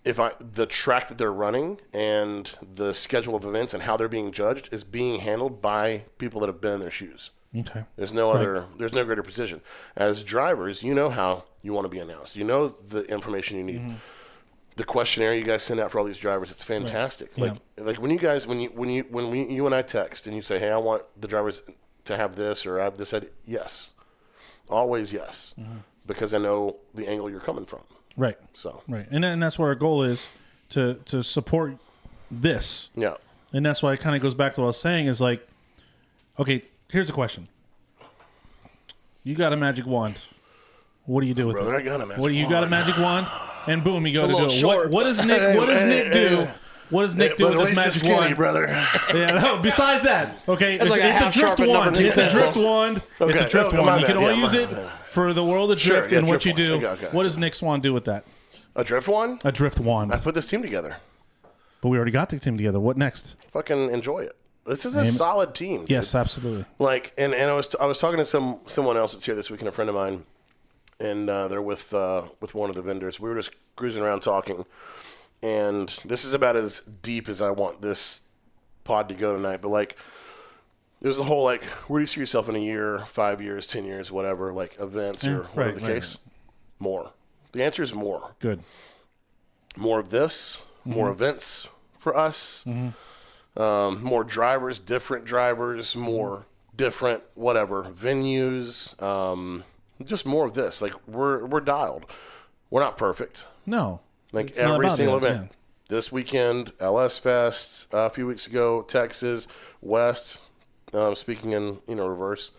The track that they're running and the schedule of events and how they're being judged is being handled by people that have been in their shoes. Okay. There's no greater position. As drivers, you know how you want to be announced. You know the information you need. The questionnaire you guys send out for all these drivers, it's fantastic. Right. Like when you and I text and you say, "Hey, I want the drivers to have this or I have this," yes, always yes, because I know the angle you're coming from. Right. So right, and that's what our goal is to support this. Yeah. And that's why it kind of goes back to what I was saying is like, okay, here's a question. You got a magic wand. What do you do with Brother, it? I got a magic What do you wand. got a magic wand? And boom, you go It's a to do little it. short. What does Nick do? What does Nick do with this magic wand? brother. Yeah, no, besides that, okay, it's like a a drift half-sharpened number wand. two It's a pencil. drift wand. It's a drift my wand. You bad. can only Yeah, use my it bad. for the world of Sure, drift yeah, and what drift you do. wand. Okay. What does Nick's wand do with that? A drift wand? A drift wand. I put this team together. But we already got the team together. What next? Fucking enjoy it. This is a solid team. Dude. Yes, absolutely. Like, and I was talking to someone else that's here this weekend, a friend of mine, and they're with one of the vendors. We were just cruising around talking, and this is about as deep as I want this pod to go tonight. But like, there's the whole like, where do you see yourself in a year, 5 years, 10 years, whatever, like events or whatever the case. More. The answer is more. Good. More of this, more events for us. More drivers, different drivers, more different whatever venues. Just more of this. Like we're dialed. We're not perfect. No. Like It's not every about single that, event. This weekend, LS Fest. A few weeks ago, Texas West. Speaking in reverse.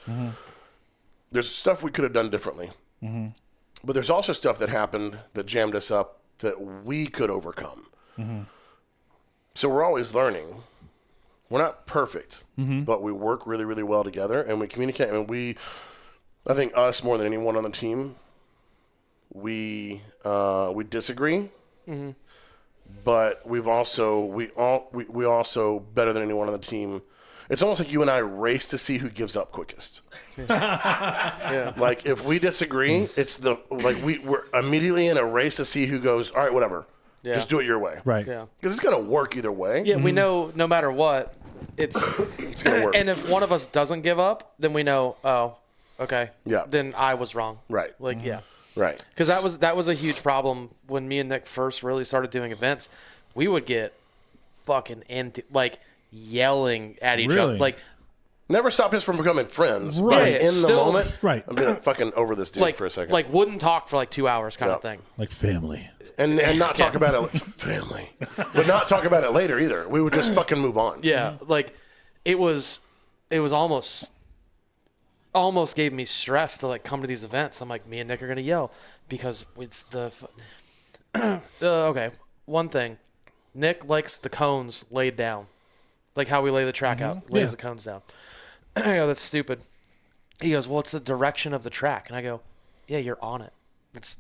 There's stuff we could have done differently. But there's also stuff that happened that jammed us up that we could overcome. So we're always learning. We're not perfect, but we work really, really well together, and we communicate. And I think us more than anyone on the team, we disagree, but we also better than anyone on the team. It's almost like you and I race to see who gives up quickest. Like if we disagree, it's we're immediately in a race to see who goes, all right, whatever. Yeah. Just do it your way. Right. Yeah. Because it's going to work either way. Yeah, we know no matter what, it's going to work. And if one of us doesn't give up, then we know, oh, okay. Yeah. Then I was wrong. Right. Like, yeah. Right. Because that was a huge problem when me and Nick first really started doing events. We would get fucking yelling at each other. Really? Like, Never stopped us from becoming friends. Right. But in the Still- moment, Right. I'm being fucking over this dude for a second. like wouldn't talk for like 2 hours kind of Yeah. thing. Like family. and not talk about it family. But not talk about it later either. We would just fucking move on. Yeah, like it was almost gave me stress to like come to these events. I'm like, me and Nick are gonna yell because it's okay. One thing, Nick likes the cones laid down, like how we lay the track out, lays the cones down. I go, that's stupid. He goes, well, it's the direction of the track, and I go, yeah, you're on it. It's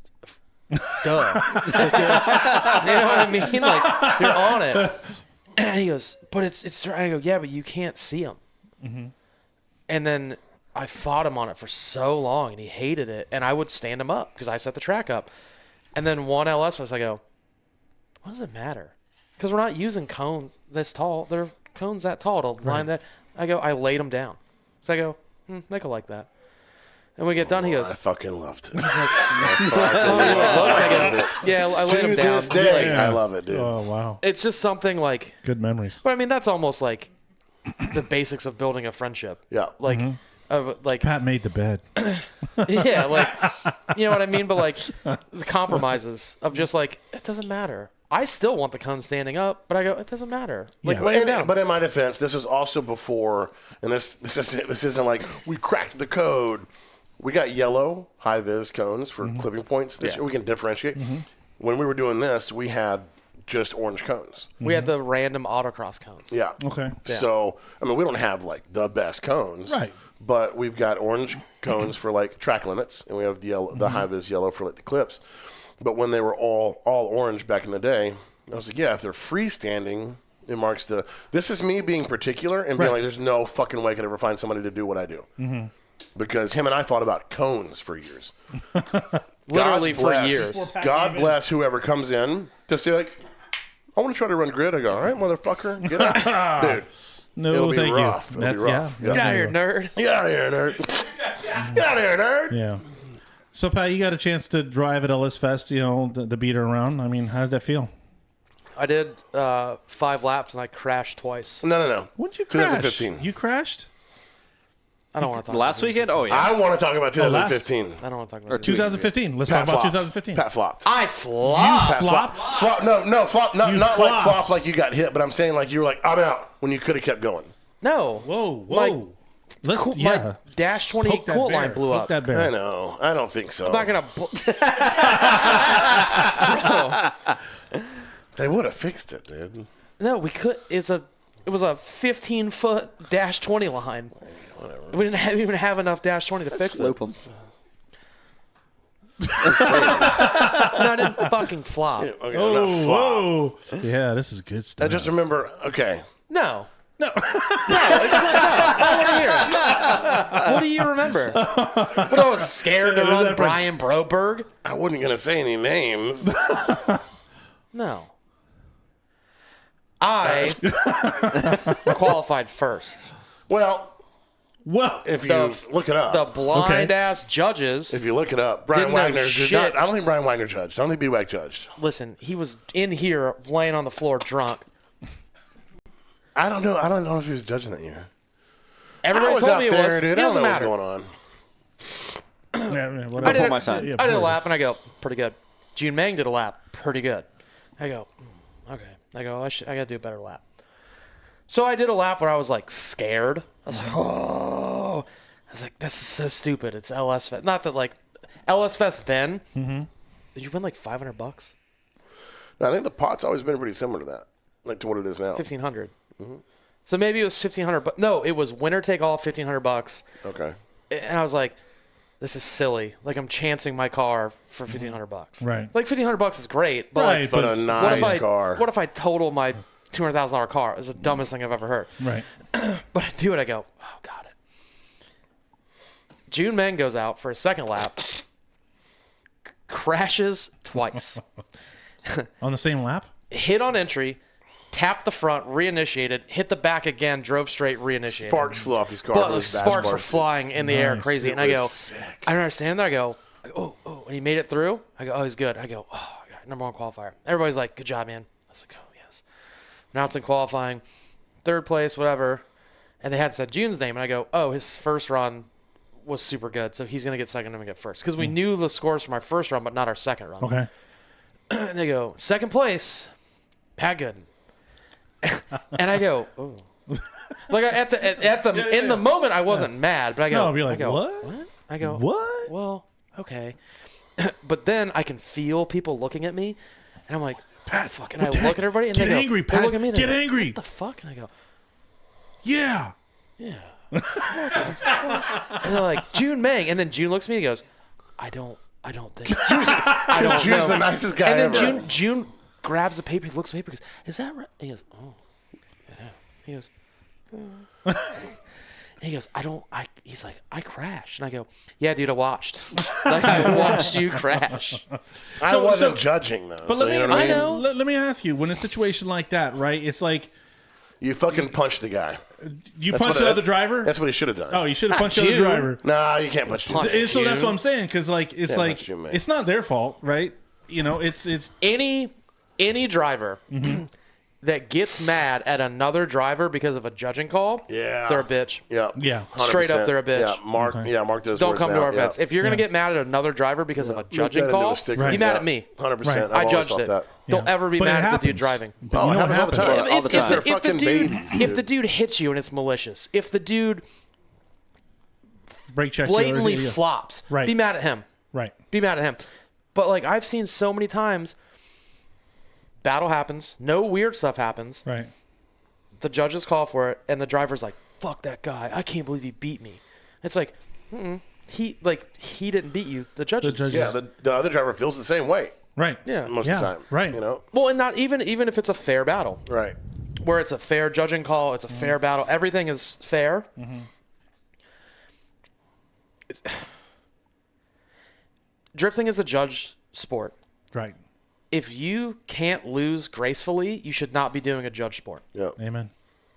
duh. You know what I mean? Like you're on it. And he goes, but it's. I go, yeah, but you can't see him. And then I fought him on it for so long, and he hated it. And I would stand him up because I set the track up. And then one LS was, I go, what does it matter? Because we're not using cones this tall. They're cones that tall to line that. I go, I laid him down. So I go, Nick will like that. And we get done. He goes, I fucking loved it. yeah, I laid him To down. this day, Yeah. I love it, dude. Oh, wow. It's just something like, Good memories. but I mean, that's almost like the basics of building a friendship. Yeah. Like, like Pat made the bed. yeah, like, you know what I mean? But like the compromises of just like, it doesn't matter. I still want the cone standing up, but I go, it doesn't matter. Like, Yeah. lay it down. But in my defense, this was also before, and this isn't like we cracked the code. We got yellow high vis cones for clipping points. This year we can differentiate. when we were doing this, we had just orange cones. We had the random autocross cones. Yeah. Okay. So, I mean, we don't have like the best cones. Right. But we've got orange cones for like track limits, and we have the yellow, the high vis yellow for like the clips. But when they were all orange back in the day, I was like, yeah, if they're freestanding, it marks the. This is me being particular and being like, there's no fucking way I could ever find somebody to do what I do. Mm-hmm. Because him and I fought about cones for years. Literally for years. God bless whoever comes in to say like, I want to try to run grid. I go, all right, motherfucker, get out, dude. No, It'll be thank rough. you. It'll That's be rough. yeah. Get out of here, nerd. Get out of here, nerd. Get out of here, nerd. Yeah. So Pat, you got a chance to drive at Ellis Fest, the beat her around. I mean, how did that feel? I did 5 laps and I crashed twice. No. When'd you crash? 2015. You crashed? I don't want to talk Last about weekend? Oh, yeah. I want to talk about 2015. I don't want to talk Or about 2015. Let's Pat talk about flopped. 2015. Pat flopped. I flopped. Pat flopped? Flop. No, flop. Not You like flopped. flop like you got hit, but I'm saying like you were like, I'm out when you could have kept going. No. Whoa. My, Let's my Dash 20 Poke that coolant bear. line blew Poke up. that bear. I know. I don't think so. I'm not gonna. They would have fixed it, dude. No, we could. It was a 15-foot Dash 20 line. Whatever. We didn't even have enough Dash 20 to fix it. Slope 'em. No, I didn't fucking flop. Okay, enough flop. Whoa. Yeah, this is good stuff. I just remember. Okay. No. No. No, I want to hear it. What do you remember? What, I was scared to Is run that Brian Broberg? I wasn't gonna say any names. No. I qualified first. Well, Well, if you look it up, The blind-ass judges. if you look it up, Brian Didn't know Wagner did shit. not. I don't think Brian Wagner judged. I don't think B-Wag judged. Listen, he was in here laying on the floor drunk. I don't know. I don't know if he was judging that year. Everybody I was told out me it there, was. dude. It I don't doesn't know matter. what's going on. yeah, whatever. I did Before it- my time. Yeah, I did a before lap and I go, pretty good. June Meng did a lap, pretty good. I go, okay. I go, I got to do a better lap. So I did a lap where I was like scared. I was like, oh. I was like, this is so stupid. It's LS Fest. Not that like LS Fest then. Mm-hmm. Did you win like $500? I think the pot's always been pretty similar to that, like to what it is now. 1,500. Mm-hmm. So maybe it was 1,500, but no, it was winner take all, $1,500. Okay. And I was like, this is silly. Like I'm chancing my car for $1,500. Right. Like $1,500 is great, but Right, like, But a it's- nice car. What if I total my $200,000 car? It's the dumbest thing I've ever heard. Right. But I do it. I go, oh, got it. June Meng goes out for a second lap, crashes twice, On the same lap? hit on entry, tapped the front, reinitiated, hit the back again, drove straight, reinitiated. Sparks flew off his car. But Those sparks were sparks. flying in the air, Nice. crazy. And I It go, was sick. I remember standing there. I go, oh, and he made it through. I go, oh, he's good. I go, oh, I got number 1 qualifier. Everybody's like, good job, man. I was like, oh, yes. Now it's in qualifying, 3rd place, whatever. And they had said June's name. And I go, oh, his first run was super good. So he's going to get second, I'm going to get first. Because we knew the scores from our first run, but not our second run. Okay. And they go, 2nd place, Pat Goodin. And I go, oh. Like in the moment, I wasn't mad, but I go, No, I'll be like, I go, what? I go, What? well, okay. But then I can feel people looking at me, and I'm like, Pat, fuck. And what I the look heck? at everybody, and Get they go, angry, they Pat. look at me, they Get go, angry. What the fuck? And I go, Yeah. yeah. And they're like, June Meng. And then June looks at me and goes, I don't think. I don't June's know. the nicest guy And then ever. June grabs the paper. He looks at the paper. He goes, is that right? And he goes, oh, yeah. He goes, and he goes, he's like, I crashed. And I go, yeah, dude, I watched. Like, I watched you crash. I wasn't judging though. But so let me, you know what I mean? know. Let me ask you, when a situation like that, right? It's like You fucking punched the guy. you That's punch what the I- other driver. That's what he should have done. Oh, you should have punched the other you. driver. No, you can't punch. Punch. June's. And so that's you. what I'm saying, because like it's Yeah, like that's you, man. it's not their fault, right? You know, it's Any driver that gets mad at another driver because of a judging call, Yeah. they're a bitch. Yeah. Yeah. 100%. Straight up, they're a bitch. Yeah, Mark. Okay. Yeah, Mark those Don't words come to down. our events. Yeah. If you're going to get mad at another driver because of a judging Make that into call, a sticker. Right. be mad Yeah. at me. 100%. Right. I judged it. That. Don't ever be But it mad at the happens. dude driving. But Oh, you know what it happens all the happens? time. All the time. They're fucking babies, if dude. the dude hits you and it's malicious, if the dude Brake check. you or- blatantly yeah. flops, Right. be mad at him. Right. Be mad at him. But like I've seen so many times battle happens, no weird stuff happens. Right. The judges call for it, and the driver's like, "Fuck that guy! I can't believe he beat me." It's like, he didn't beat you. The judges. Yeah, the other driver feels the same way. Right. Yeah. Most of the time. Right. You know. Well, and not even if it's a fair battle, Right. where it's a fair judging call, it's a fair battle, everything is fair. Drifting is a judged sport. Right. If you can't lose gracefully, you should not be doing a judge sport. Yeah. Amen.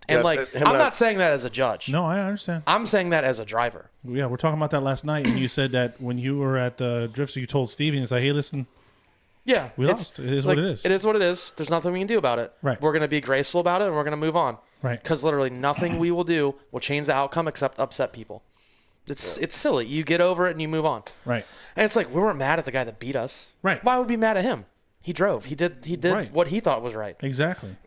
And Yeah, it's- I'm not saying that as a judge. No, I understand. I'm saying that as a driver. Yeah, we're talking about that last night, and you said that when you were at the drift, you told Stevie, it's like, hey, listen, Yeah. we it's- lost. It is what it is. It is what it is. There's nothing we can do about it. Right. We're going to be graceful about it, and we're going to move on. Right. Because literally nothing we will do will change the outcome except upset people. It's silly. You get over it and you move on. Right. And it's like, we weren't mad at the guy that beat us. Right. Why would we be mad at him? He drove. He did Right. what he thought was right. Exactly.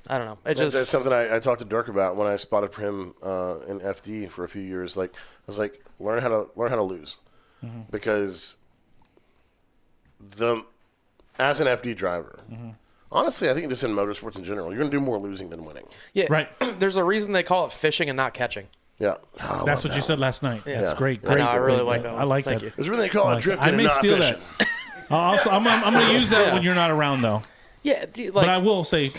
I don't know. That's something I talked to Dirk about when I spotted for him in FD for a few years. Like I was like, learn how to lose, because as an FD driver, honestly, I think just in motorsports in general, you're going to do more losing than winning. Yeah. Right. There's a reason they call it fishing and not catching. Yeah, That's what you said last night. That's Yeah. great. I Great. know, I really Great. like that one. I like Thank that. you. It's really they call it drifting I and may not steal fishing. that. I'm going to use that when you're not around, though. Yeah. But I will say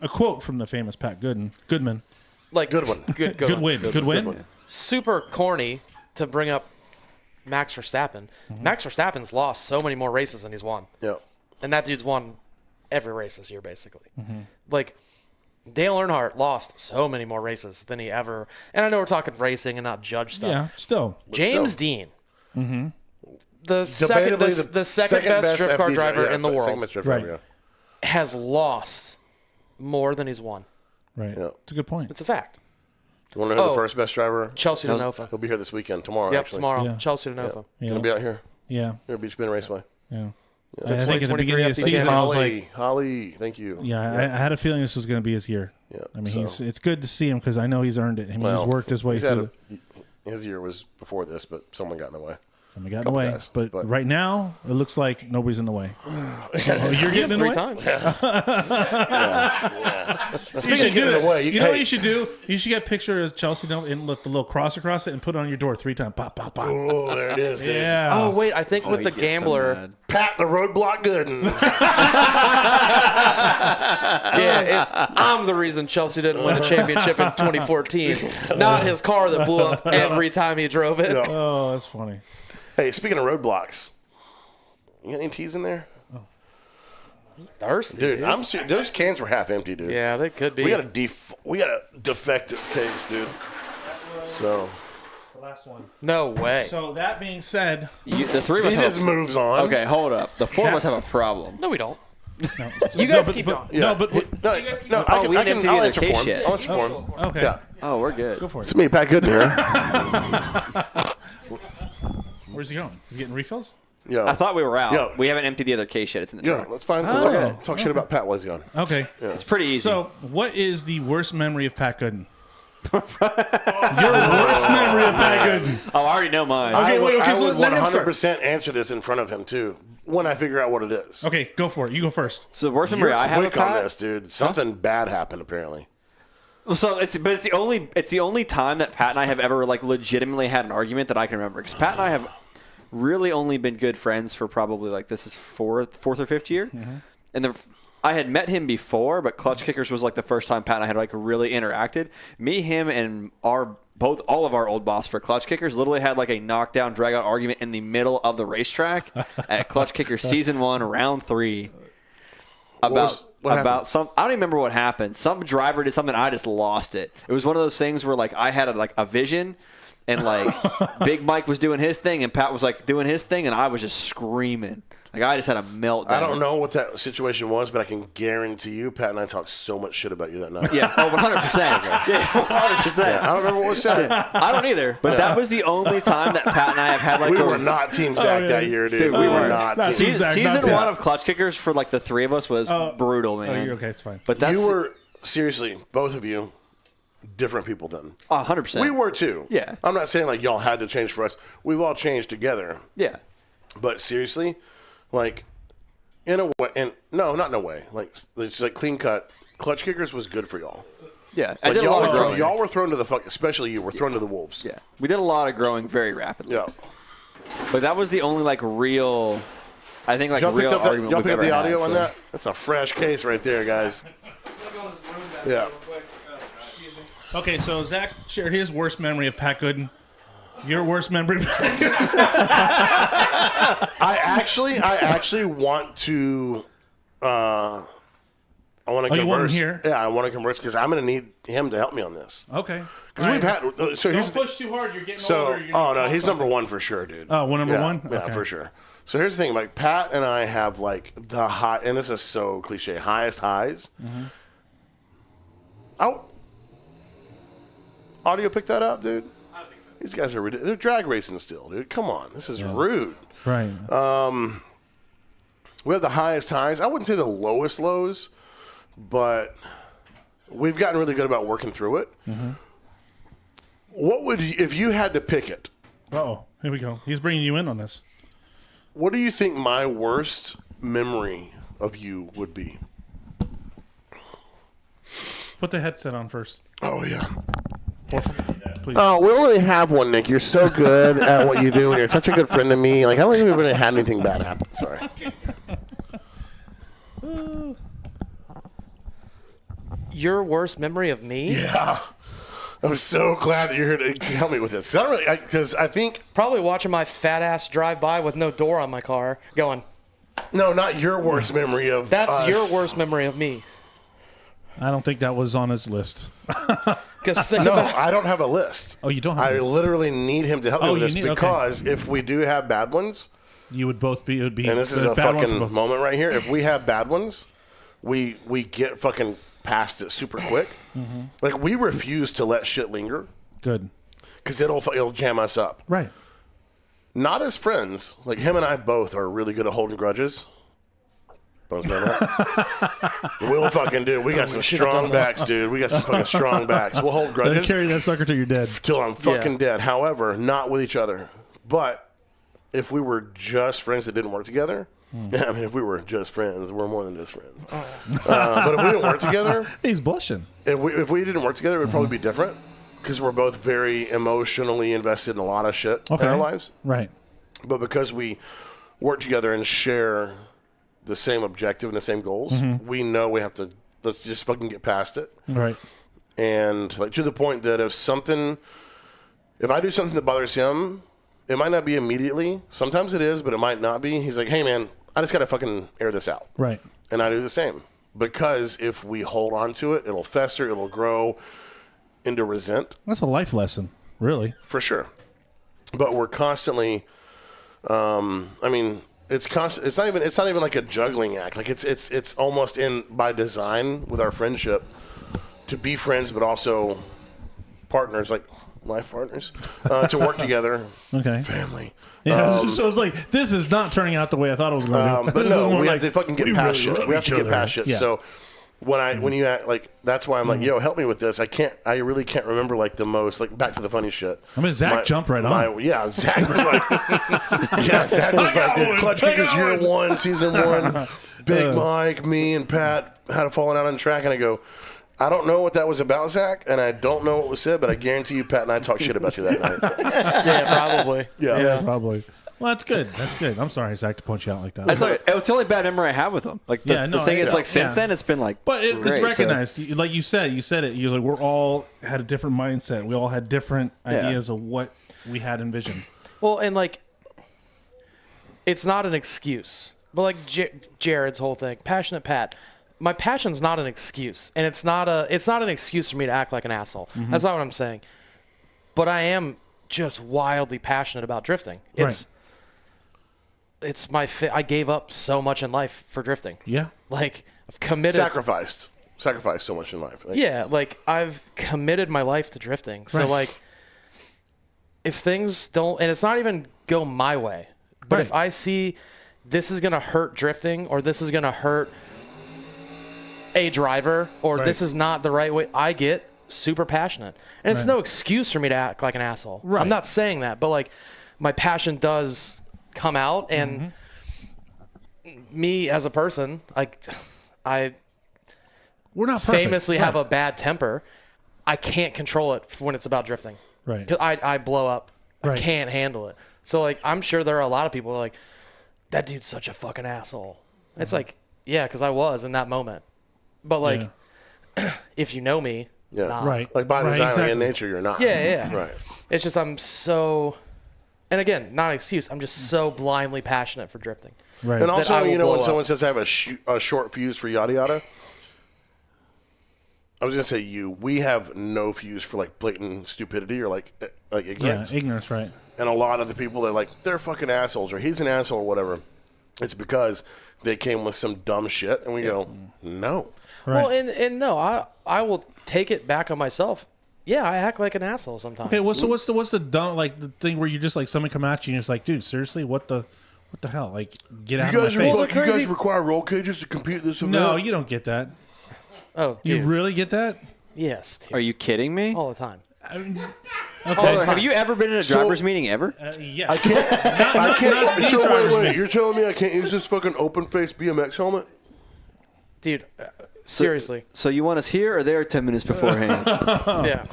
a quote from the famous Pat Goodman. like Good one. Good Good win. Super corny to bring up Max Verstappen. Max Verstappen's lost so many more races than he's won. Yeah, And that dude's won every race this year, basically. Like, Dale Earnhardt lost so many more races than he ever. And I know we're talking racing and not judge stuff. Yeah, still. James still. Dean, the second best drift car FD driver in the second world, best drift Right. driver, has lost more than he's won. Right. Yeah. It's a good point. It's a fact. You want to know who Oh. the first best driver? Chelsea Denofa. He'll be here this weekend, tomorrow. Yep, actually. tomorrow. Yeah. Chelsea Denofa. Yeah. Gonna be out here. Yeah. Here, Beach Spin Raceway. Yeah. I think at the 2023 beginning of the FD season, I was like, Holly, thank you. yeah, I had a feeling this was going to be his year. Yeah, I mean, so- it's good to see him because I know he's earned it. I mean, he's worked his way he's had through. his year was before this, but someone got in the way. Somebody got in the couple way. guys, But but- right now, it looks like nobody's in the way. Oh, you're getting in the Three way? times. Speaking of getting in the way, You know what you should do? You should get a picture of Chelsea and look the little cross across it and put it on your door 3 times. Pop, pop, pop. Oh, there it is, dude. Yeah. Oh, wait. I think with the He gets so Gambler. mad. Pat the Roadblock Goodin. Yeah, I'm the reason Chelsea didn't win the championship in 2014. Not his car that blew up every time he drove it. Oh, that's funny. Hey, speaking of roadblocks, you got any teas in there? Thirsty, Dude, I'm serious. Those cans were half empty, dude. Yeah, they could be. We got a defective case, dude. So The last one. No way. So that being said, The three of he us just have moves on. Okay, hold up. The four of us have a problem. No, we don't. no. You guys but- keep but- going. No, but No, Oh, we didn't empty I'll the answer case for him. yet. I'll answer for him. okay. Yeah, Oh, we're good. Go for it. it's me, Pat Goodin here. Where's he going? You getting refills? Yeah, I thought we were out. Yo. We haven't emptied the other case yet. It's in the Yeah, truck. that's fine. Let's talk shit about Pat while he's gone. Okay. It's pretty easy. So, what is the worst memory of Pat Goodin? Your worst memory of Pat Goodin. oh, I already know mine. I would so let him start. 100% answer this in front of him too when I figure out what it is. Okay, go for it. You go first. So the worst memory You're I have of quick on Pat. this, dude. Something bad happened apparently. So it's the only time that Pat and I have ever like legitimately had an argument that I can remember. Because Pat and I have really only been good friends for probably like this is fourth or fifth year, and I had met him before, but Clutch Kickers was like the first time Pat and I had like really interacted. Me, him, and all of our old boss for Clutch Kickers literally had like a knockdown, drag out argument in the middle of the racetrack at Clutch Kickers Season 1, Round 3. What happened? Some I don't even remember what happened. Some driver did something, I just lost it. It was one of those things where like I had a vision, and like Big Mike was doing his thing and Pat was like doing his thing, and I was just screaming. Like I just had a meltdown. I don't know what that situation was, but I can guarantee you, Pat and I talked so much shit about you that night. Yeah, 100%. Yeah, 100%. I don't remember what was said. I don't either. But that was the only time that Pat and I have had like We a were not Team Zach that year, dude. Dude, we were not. not Team Team Zach. Season Zach. 1 of Clutch Kickers for like the three of us was brutal, man. Okay, it's fine. But that's You were seriously, both of you, different people then. 100%. We were too. Yeah. I'm not saying like y'all had to change for us. We've all changed together. Yeah. But seriously, like in a way, and no, not in a way. Like it's like clean cut. Clutch kickers was good for y'all. Yeah, I Like, did a lot of growing. y'all were thrown to the fuck. Especially you were thrown to the wolves. Yeah, we did a lot of growing very rapidly. Yeah. But that was the only like real, I think like Y'all real picked argument up we've the ever audio had, on so. that? That's a fresh case right there, guys. Yeah. Okay, so Zach shared his worst memory of Pat Goodin. Your worst memory. I actually want to. I want to converse. You want him here? Yeah, I want to converse because I'm going to need him to help me on this. Okay. Because we've had. So here's Don't the, push too hard. You're getting so. older. You're Oh gonna no, he's fall number one for sure, dude. Oh, number yeah, one? Yeah, Okay. for sure. So here's the thing, like Pat and I have like the high, and this is so cliche, highest highs. Audio pick that up, dude. I don't think so. These guys are ridiculous. They're drag racing still, dude. Come on, this is rude. Right. We have the highest highs. I wouldn't say the lowest lows, but we've gotten really good about working through it. What would you, if you had to pick it? Uh-oh. Here we go. He's bringing you in on this. What do you think my worst memory of you would be? Put the headset on first. Oh yeah. Please. Oh, we don't really have one, Nick. You're so good at what you do, and you're such a good friend to me. Like I don't even really had anything bad happen. Sorry. Your worst memory of me? Yeah. I'm so glad that you're here to help me with this because I think Probably watching my fat ass drive by with no door on my car, going, no, not your worst memory of "That's us. your worst memory of me." I don't think that was on his list. Because think No, about I don't have a list. Oh, you don't have I a list. literally need him to help me Oh, with you this need- okay. because if we do have bad ones, You would both be. It would be. and this is the a bad one for fucking both. moment right here, if we have bad ones, we get fucking past it super quick. Like we refuse to let shit linger Good. because it'll jam us up. Right. Not as friends. Like him and I both are really good at holding grudges. Bones know that. We'll fucking do. We got some strong backs, dude. We got some fucking strong backs. We'll hold Then grudges carry that sucker till you're dead. till I'm fucking dead. However, not with each other. But if we were just friends that didn't work together, I mean, if we were just friends, we're more than just friends. But if we didn't work together, He's blushing. if we didn't work together, it would probably be different because we're both very emotionally invested in a lot of shit in our lives. Right. But because we work together and share the same objective and the same goals, we know we have to, let's just fucking get past it. Right. And like to the point that if I do something that bothers him, it might not be immediately. Sometimes it is, but it might not be. He's like, hey man, I just got to fucking air this out. Right. And I do the same. Because if we hold on to it, it'll fester, it'll grow into resent. That's a life lesson, really. For sure. But we're constantly, I mean, it's constant. It's not even like a juggling act. Like it's almost in by design with our friendship to be friends, but also partners, like life partners, to work together. Okay. Family. Yeah. So it's like this is not turning out the way I thought it was going to. But This is no, more we like, have to fucking get we past really shit. love We have each to get other. past shit. Yeah. So when you act like that's why I'm like, yo, help me with this. I really can't remember like the most like back to the funny shit. I mean, Zach jumped right on. Yeah, Zach was like, dude, Clutch Kickers year 1, season 1, Big Mike, me and Pat had a falling out on track, and I go, I don't know what that was about, Zach, and I don't know what was said, but I guarantee you, Pat and I talked shit about you that night. yeah, probably. Yeah. Probably. Well, that's good. That's good. I'm sorry, Zach, to punch you out like that. That's like, it was the only bad memory I have with him. Like the thing is, like since then, it's been like. But it was great, recognized. Like you said it. You're like, we're all had a different mindset. We all had different ideas of what we had envisioned. Well, and like, it's not an excuse. But like Jared's whole thing, passionate Pat. My passion's not an excuse, and it's not an excuse for me to act like an asshole. Mm-hmm. That's not what I'm saying. But I am just wildly passionate about drifting. It's my I gave up so much in life for drifting. Yeah. Like I've committed. Sacrificed so much in life. Like, Yeah, like I've committed my life to drifting. So Right. like, if things don't, and it's not even go my way, but Right. if I see this is gonna hurt drifting, or this is gonna hurt a driver, or this is not the right way, I get super passionate, and it's Right. no excuse for me to act like an asshole. Right. I'm not saying that, but like, my passion does come out, and me as a person, like I We're not perfect. famously have a bad temper. I can't control it when it's about drifting. Right. 'Cause I blow up. I Right. can't handle it. So like I'm sure there are a lot of people who are like, that dude's such a fucking asshole. It's like, yeah, because I was in that moment. But like, if you know me, Yeah. nah. Right. Like by design, exactly. in nature, you're not. Yeah. Right. It's just I'm so, and again, not an excuse. I'm just so blindly passionate for drifting. Right. And I also, will you know, when blow someone up. says I have a short fuse for yada yada, I was gonna say we have no fuse for like blatant stupidity or like yeah, ignorance. ignorance, right. And a lot of the people that like they're fucking assholes or he's an asshole or whatever, it's because they came with some dumb shit, and we go, no. Right. Well, and no, I will take it back on myself. Yeah, I act like an asshole sometimes. Okay, what's the dumb, like, the thing where you just, like, someone come at you and you're just like, dude, seriously, what the hell? Like, get out of my face. You guys require roll cages to compete this event? No, you don't get that. Oh, dude. You really get that? Yes. Dude. Are you kidding me? All the time. Okay. Have you ever been in a driver's meeting ever? Yeah. I can't. not these So drivers, wait, man. you're telling me I can't use this fucking open face BMX helmet? Dude, seriously. So you want us here or there 10 minutes beforehand? Yeah.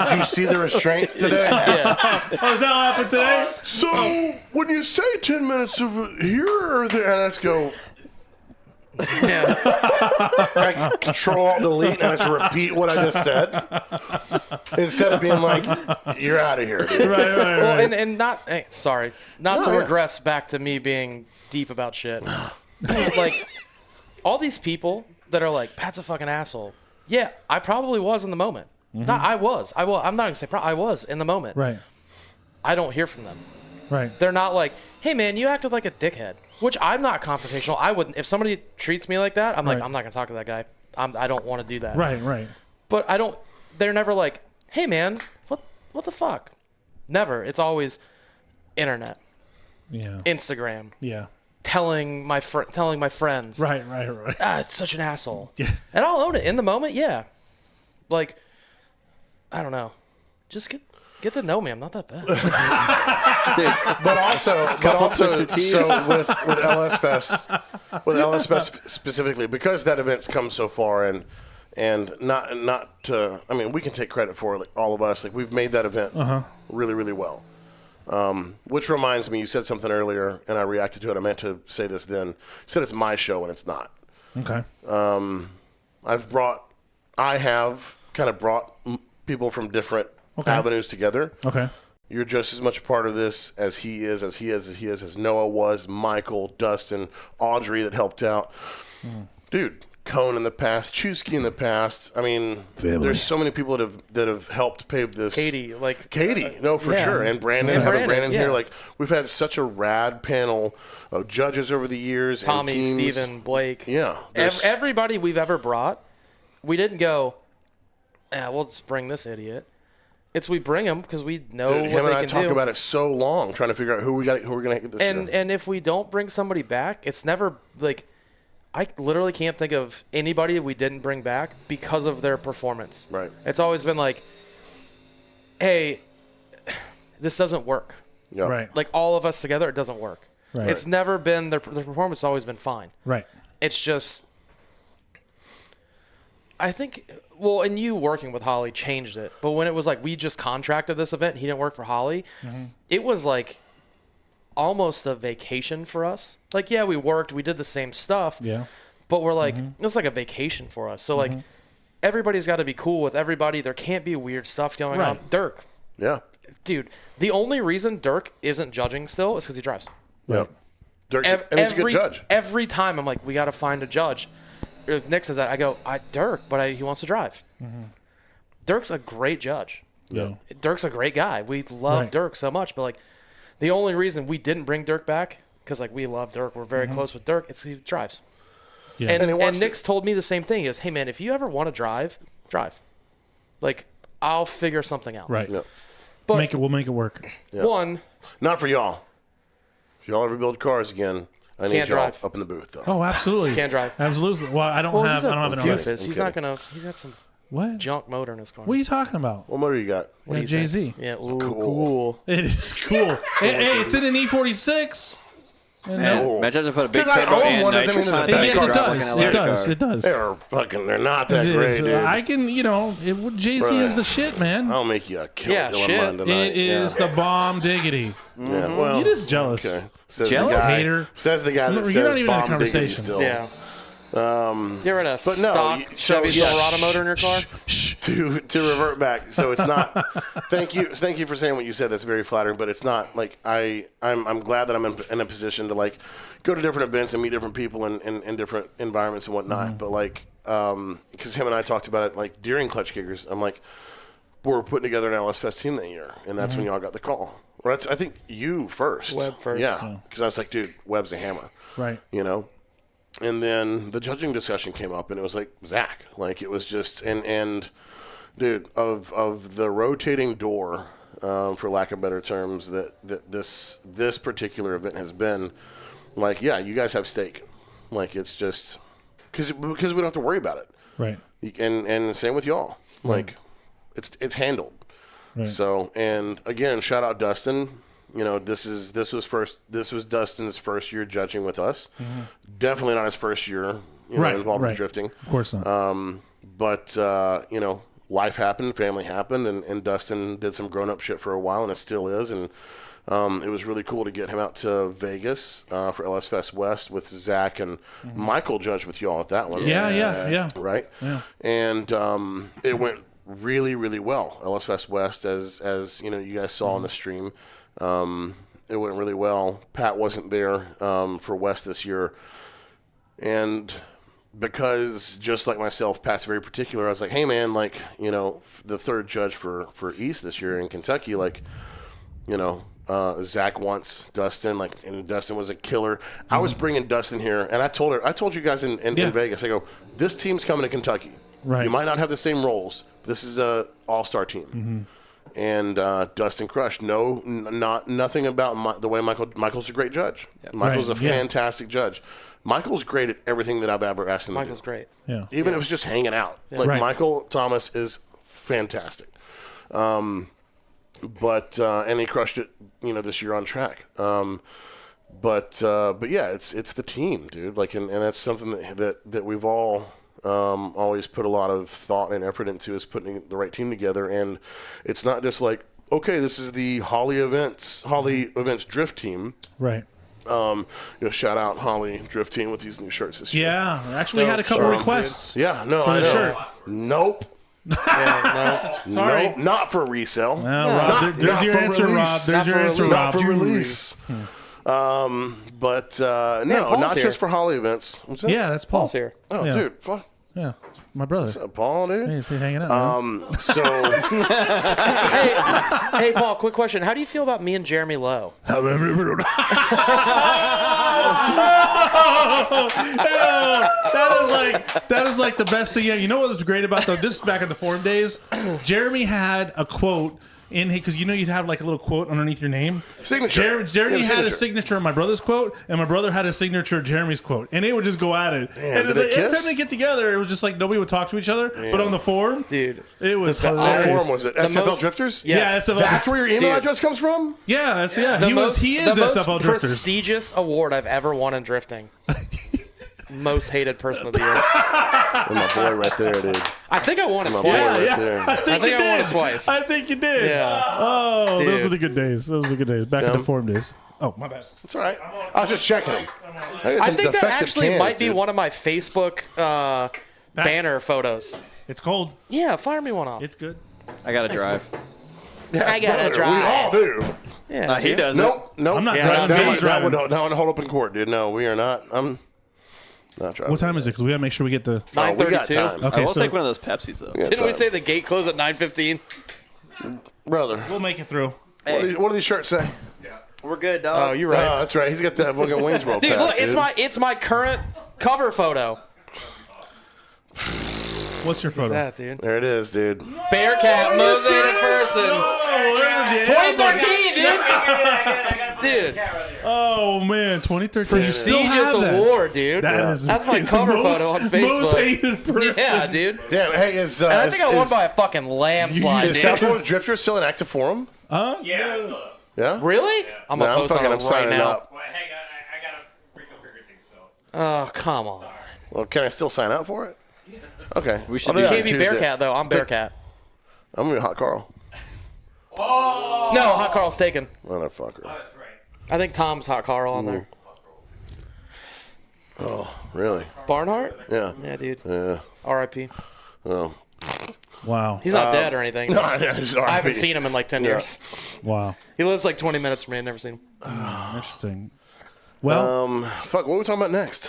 Did you see the restraint today? Yeah. Oh, is that what happened today? So when you say 10 minutes of here or there, and let's go. Yeah. I Control Alt Delete and I just repeat what I just said instead of being like, "You're out of here." Dude. Right. Well, and not sorry, not to yeah. regress back to me being deep about shit. Like all these people that are like, Pat's a fucking asshole. Yeah, I probably was in the moment. No, I was. I'm not gonna say I was in the moment. Right. I don't hear from them. Right. They're not like, hey man, you acted like a dickhead. Which I'm not confrontational. I wouldn't. If somebody treats me like that, I'm like, Right. I'm not gonna talk to that guy. I don't want to do that. Right. But I don't. They're never like, hey man, what the fuck? Never. It's always internet, Yeah. Instagram, Yeah. telling my friends. Right. It's such an asshole. Yeah. And I'll own it in the moment. Yeah. Like, I don't know. Just get to know me. I'm not that bad. But also, Twisted tees. so with LS Fest specifically, because that event's come so far, and not to, I mean, we can take credit for it, like, all of us. Like we've made that event really, really well. Which reminds me, you said something earlier, and I reacted to it. I meant to say this then. You said it's my show, and it's not. Okay. I have kind of brought people from different avenues together. Okay. You're just as much a part of this as he is, as Noah was, Michael, Dustin, Audrey that helped out. Dude, Cone in the past, Chusky in the past. I mean, there's so many people that have helped pave this. Katie, no, for yeah. sure. And Brandon, And having Brandon, Brandon yeah. here. Like, we've had such a rad panel of judges over the years. Tommy, and teams. Steven, Blake. Yeah. Everybody we've ever brought, we didn't go, we'll just bring this idiot. It's we bring them because we know Dude, what him they and I can talk do. about it so long, trying to figure out who we're going to get this year. And if we don't bring somebody back, it's never like I literally can't think of anybody we didn't bring back because of their performance. Right. It's always been like, hey, this doesn't work. Yeah. Right. Like all of us together, it doesn't work. Right. It's never been their performance has always been fine. Right. It's just, I think, well, and you working with Holley changed it. But when it was like we just contracted this event, and he didn't work for Holley, it was like almost a vacation for us. Like, yeah, we worked, we did the same stuff. Yeah. But we're like, it's like a vacation for us. So like, everybody's got to be cool with everybody. There can't be weird stuff going on. Right. Dirk, Yeah. dude, the only reason Dirk isn't judging still is because he drives. Yeah. Dirk's, and he's a good judge. Every time I'm like, we got to find a judge. If Nick says that, I go, Dirk, but he wants to drive. Dirk's a great judge. Yeah. Dirk's a great guy. We love Right. Dirk so much, but like, the only reason we didn't bring Dirk back because like we love Dirk, we're very close with Dirk. It's he drives. Yeah. And, he wants Nick's told me the same thing. He goes, hey man, if you ever want to drive. Like, I'll figure something out. Right. Yeah. But We'll make it work. Yeah. one, Not for y'all. If y'all ever build cars again, I need Can't y'all drive. up in the booth, though. Oh, absolutely. Can't drive. Absolutely. Well, I don't well, have. he's I a don't have an doofus. RS. He's not gonna. He's got some What? junk motor in his car. What are you talking about? What motor you got? What do you Jay think? Z. Yeah, ooh, Cool. cool. It is cool. Hey, it's in an E46. Imagine to put a big 'Cause I turbo own and one, doesn't nitrous mean on that it. the Yes, best it car does. like an It does. LS It does. They're not that great, dude. I can, Jay-Z is the shit, man. I'll make you a kill Yeah, Dylan shit. Munn tonight. It is the bomb diggity. Yeah, well, You're just jealous. okay. Says Jealous? the guy, Hater. Says the guy that You're says not even in a bomb diggity conversation. still. Yeah. You ever had a But no, stock Chevy Silverado motor in your car? To revert back, so it's not. Thank you for saying what you said. That's very flattering. But it's not like I'm glad that I'm in a position to like go to different events and meet different people in different environments and whatnot. But like, because him and I talked about it like during Clutch Kickers, I'm like, we're putting together an LS Fest team that year, and that's when y'all got the call. Right? I think you first. Webb first. Yeah, because I was like, dude, Webb's a hammer. Right. And then the judging discussion came up, and it was like Zach. Like it was just and dude of the rotating door, for lack of better terms, that this particular event has been. Like, yeah, you guys have stake. Like it's just because we don't have to worry about it. Right. And same with y'all. Like it's handled. Right. So and again, shout out Dustin. This was Dustin's first year judging with us. Definitely not his first year involved with drifting. Of course not. But life happened, family happened, and Dustin did some grown-up shit for a while, and it still is. And it was really cool to get him out to Vegas for LS Fest West with Zach and Michael judged with y'all at that one. Yeah. Right? Yeah. And it went really, really well. LS Fest West, as you guys saw on the stream. It went really well. Pat wasn't there for West this year. And because just like myself, Pat's very particular, I was like, hey, man, like, the third judge for East this year in Kentucky, like, Zach wants Dustin, and Dustin was a killer. I was bringing Dustin here, and I told you guys in Vegas, I go, this team's coming to Kentucky. Right. You might not have the same roles, but this is a all-star team. And Dustin crushed. Nothing about the way Michael's a great judge. Yeah. Michael's a fantastic judge. Michael's great at everything that I've ever asked him to do. Michael's great. Yeah. Even if it was just hanging out. Yeah. Like Right. Michael Thomas is fantastic. But and he crushed it, this year on track. But yeah, it's the team, dude. Like, and that's something that we've all always put a lot of thought and effort into, is putting the right team together. And it's not just like, okay, this is the Holley Events Drift team. Right. Shout out Holley Drift Team with these new shirts this year. Yeah. Actually, had a couple requests. Yeah, no, For I the know. shirt. Nope. Sorry. Nope, not for resale. Well, Rob, there's your for answer, Rob. release. There's your answer, Not Rob. for release. But no, Paul's not here. just for Holly events. What's that? Yeah, that's Paul. Paul's here. Oh, Yeah. dude. Fuck. Yeah. My brother. What's up, Paul, dude? Hey, he's hanging out. man. So, Hey, Paul, quick question. How do you feel about me and Jeremy Lowe? That is like the best thing. Yeah, you know what was great about this is back in the forum days. Jeremy had a quote in because you'd have like a little quote underneath your name. Signature. Jeremy Yeah, had a signature. signature of my brother's quote, and my brother had a signature of Jeremy's quote, and they would just go at it. Damn, and did they every kiss? time they get together, it was just like nobody would talk to each other. But on the forum, Dude. it was what hilarious. forum was it? SFL most- Drifters? Yeah. Yeah, SFL. That's where your email Dude. address comes from? Yeah, that's yeah. The He is the most SFL Drifters. prestigious award I've ever won in drifting. Most hated person of the year. Oh, my boy right there, dude. I think I won it My twice. boy right Yeah. there. I think I you won did. it twice. I think you did. Yeah. Oh, those Dude. were the good days. Those were the good days. Back in the Tim? forum days. Oh, my bad. It's all right. I was just checking him. I think that actually might be one of my Facebook banner photos. It's cold. Yeah, fire me one off. It's good. I gotta drive. I gotta We drive. all do. Yeah, He dude. does. Nope. I'm not Yeah, driving. That He's would driving. hold up in court, dude. No, we are not. I'm not driving. What time is it? Because we gotta make sure we get the. Oh, we got 9:32. time. Okay, We'll so take one of those Pepsis though. We got Didn't we time. say the gate closed at 9:15? Brother, we'll make it through. what do these shirts say? We're good, Oh, dog. you're right. Oh, that's right. He's got that fucking Waynesboro Dude, pass, look, dude. it's my current cover photo. What's your photo? That dude. There it is, dude. Bearcat most hated person. Oh, 2013, dude. Dude, oh man, 2013. You still prestigious have that. award, dude. That is That's my amazing. cover Most- photo on Most Facebook. hated person. Yeah, dude. Damn, hey, is And I think I won by a fucking landslide, is dude. South Florida Drifter still an active forum? Huh? Yeah. Really? I'm No, gonna post on it I'm right signing now. up. Well, hey, I got a Oh, come on. Well, can I still sign up for it? Okay. We should I'll do that that. You can't be Tuesday. Bearcat, though. I'm Bearcat. I'm going to be Hot Carl. No, Hot Carl's taken. Motherfucker. I think Tom's Hot Carl on there. Oh, really? Barnhart? Yeah. Yeah, dude. Yeah. R.I.P. Oh. He's not dead or anything. No, I haven't seen him in like 10 years. Wow. He lives like 20 minutes from me. I've never seen him. Interesting. Well, Fuck, what are we talking about next?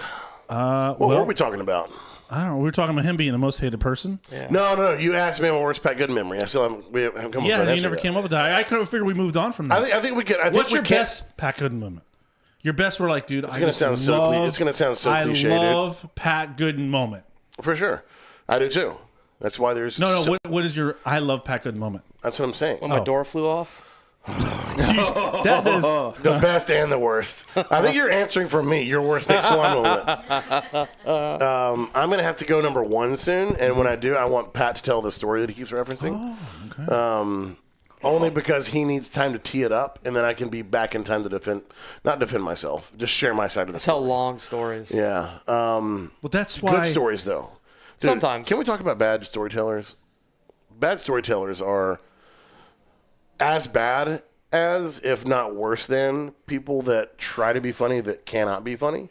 What well, were we talking about? I don't know. We were talking about him being the most hated person. Yeah. No. You asked me my worst Pat Goodin memory. I still haven't, we haven't come up with Yeah, an you answer never yet. came up with that. I kind of figured we moved on from that. I think we get. I think What's we your can't- best Pat Goodin moment? Your best were like, dude, It's gonna sound so cliche, I dude. love Pat Goodin moment. For sure. I do too. That's why there's. No. What is your I love Pat Goodin moment? That's what I'm saying. When my door flew off. That is The best and the worst. I think you're answering for me. Your worst Nick Swann moment. I'm gonna have to go number one soon, and when I do, I want Pat to tell the story that he keeps referencing. okay. Only because he needs time to tee it up, and then I can be back in time to not defend myself, just share my side of the Tell story. long stories. Yeah. Well, that's why. Good stories though. Dude, Sometimes. Can we talk about bad storytellers? Bad storytellers are as bad as, if not worse than, people that try to be funny that cannot be funny,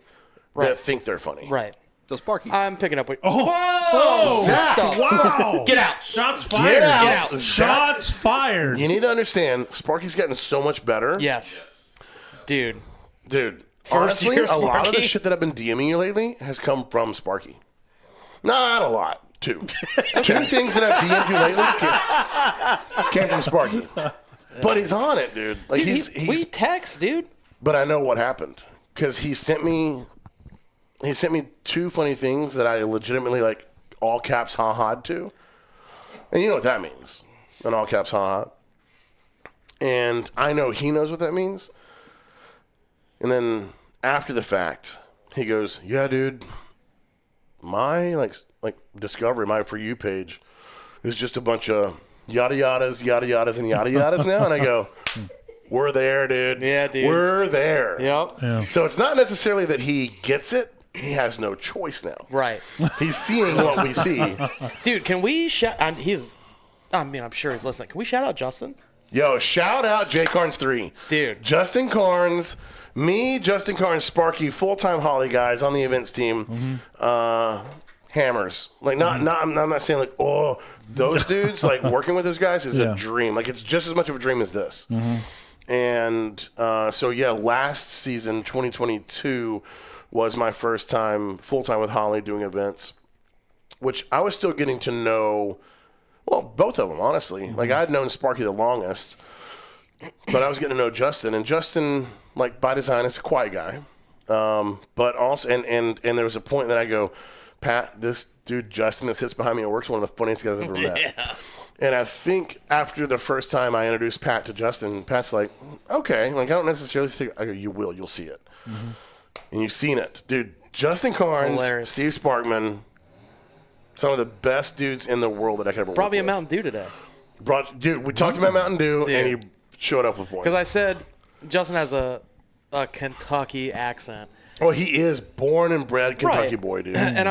Right. that think they're funny. Right. So Sparky. I'm picking up what. Oh, Zach! wow! Get out. Shots fired! out. out. Shots fired! You need to understand, Sparky's gotten so much better. Yes. Dude. Dude, First honestly, year a lot of the Sparky. shit that I've been DMing you lately has come from Sparky. Not a lot. Two. Two things that I've DM'd you lately came from Sparky. But he's on it, dude. Like Dude, we text, dude. But I know what happened because he sent me two funny things that I legitimately like all caps ha-ha'd to, and you know what that means, an all caps ha-ha. And I know he knows what that means. And then after the fact, he goes, "Yeah, dude, my like discovery, my For You page is just a bunch of yada yadas, and yada yadas now." And I go, "We're there, dude. Yeah, dude. We're there." Yep. Yeah. So it's not necessarily that he gets it. He has no choice now. Right. He's seeing what we see. Dude, can we shout? I'm sure he's listening. Can we shout out Justin? Yo, shout out J Carnes 3. Dude. Justin Carnes, me, Justin Carnes, Sparky, full-time Holley guys on the events team. Hammers. Like, I'm not saying like, oh, those dudes, like working with those guys is Yeah. a dream. Like, it's just as much of a dream as this. And so, yeah, last season, 2022, was my first time full-time with Holley doing events, which I was still getting to know, well, both of them, honestly. Like, I had known Sparky the longest, but I was getting to know Justin. And Justin, like, by design, is a quiet guy. But also, and there was a point that I go, Pat, this dude, Justin, that sits behind me at work is one of the funniest guys I've ever met. Yeah. And I think after the first time I introduced Pat to Justin, Pat's like, okay, like, I don't necessarily see it. I go, you'll see it. And you've seen it. Dude, Justin Carnes, Hilarious. Steve Sparkman, some of the best dudes in the world that I could ever Brought work me a with. Mountain Dew today. Dude, we talked about Mountain Dew, Dude. and he showed up with one. Because I said Justin has a Kentucky accent. Well, he is born and bred Kentucky Right. boy, dude. And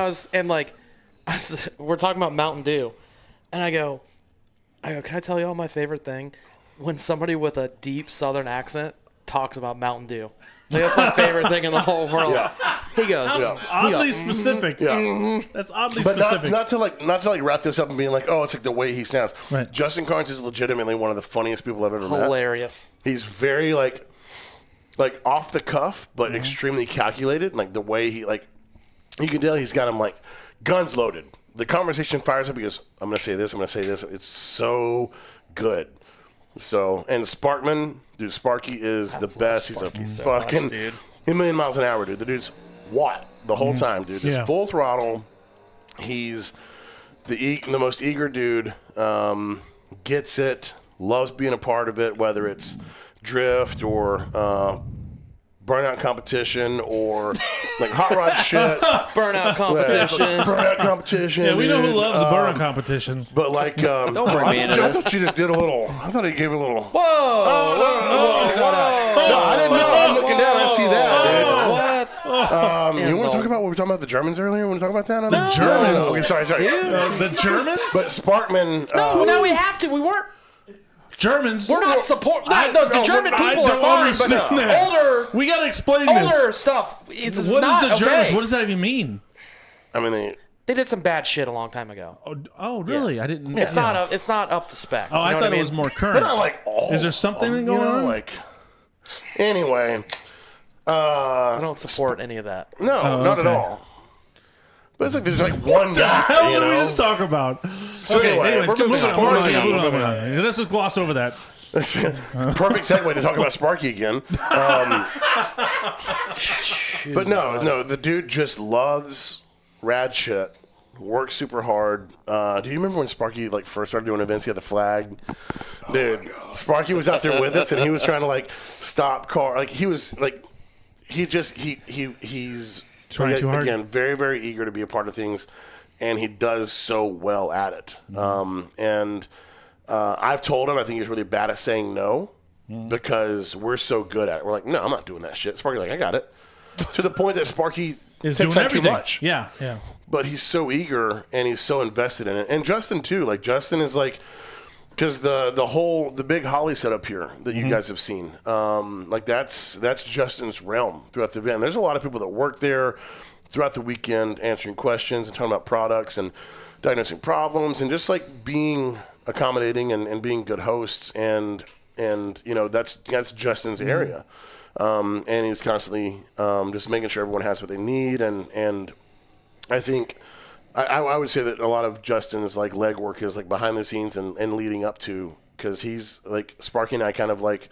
we're talking about Mountain Dew. And I go, can I tell you all my favorite thing? When somebody with a deep Southern accent talks about Mountain Dew. Like, that's my favorite thing in the whole world. Yeah. He goes, Oddly specific. Yeah. That's oddly But specific. not to wrap this up and being like, oh, it's like the way he sounds. Right. Justin Carnes is legitimately one of the funniest people I've ever met. hilarious. He's very like off the cuff, but extremely calculated. Like the way he you can tell he's got him like guns loaded. The conversation fires up. He goes, "I'm going to say this. I'm going to say this." It's so good. So, and Sparkman, dude, Sparky is the best. He's Sparky a so fucking much, dude. a million miles an hour, dude. The dude's what the whole time, dude. Just Yeah. full throttle. He's the most eager dude. Gets it. Loves being a part of it, whether it's drift or burnout competition or like hot rod shit. Burnout competition. Burnout competition. yeah, we know who dude. loves a burnout competition. But like, don't bring me into I this. thought she just did a little. I thought he gave a little. Whoa! No, I didn't know. I'm looking down. I see that, dude. What? You want to talk about what we were talking about the Germans earlier? You want to talk about that? The Germans? No. Okay, sorry. The Germans? But Sparkman. No, now we have to. We weren't. Germans? We're not supporting. The German people are fine, but older. We got to explain older this. stuff. It's What not is the Germans? okay. What does that even mean? I mean, They did some bad shit a long time ago. Oh, really? Yeah. I didn't. It's not up to spec. Oh, I thought it was more current. they're not like all. Is there something going on? Like, anyway. I don't support any of that. No, not at all. But it's like there's like one guy. What you did we know? just talk about? So anyways, we're moving moving on. Sparky. Let's just gloss over that. Perfect segue to talk about Sparky again. But no, the dude just loves rad shit. Works super hard. Do you remember when Sparky like first started doing events? He had the flag. Dude, Sparky was out there with us, and he was trying to like stop car. Like he was like, he's Trying too hard. Again, very very eager to be a part of things, and he does so well at it. I've told him I think he's really bad at saying no because we're so good at it. We're like, no, I'm not doing that shit. Sparky's like, I got it. To the point that Sparky Is takes doing out too everything. much. Yeah. But he's so eager and he's so invested in it. And Justin too. Like Justin is like, because the big Holley setup here that you guys have seen, like that's Justin's realm throughout the event. There's a lot of people that work there throughout the weekend answering questions and talking about products and diagnosing problems and just like being accommodating and being good hosts and you know that's Justin's area. And he's constantly just making sure everyone has what they need and I think I would say that a lot of Justin's like legwork is like behind the scenes and leading up to, because he's like Sparky and I kind of like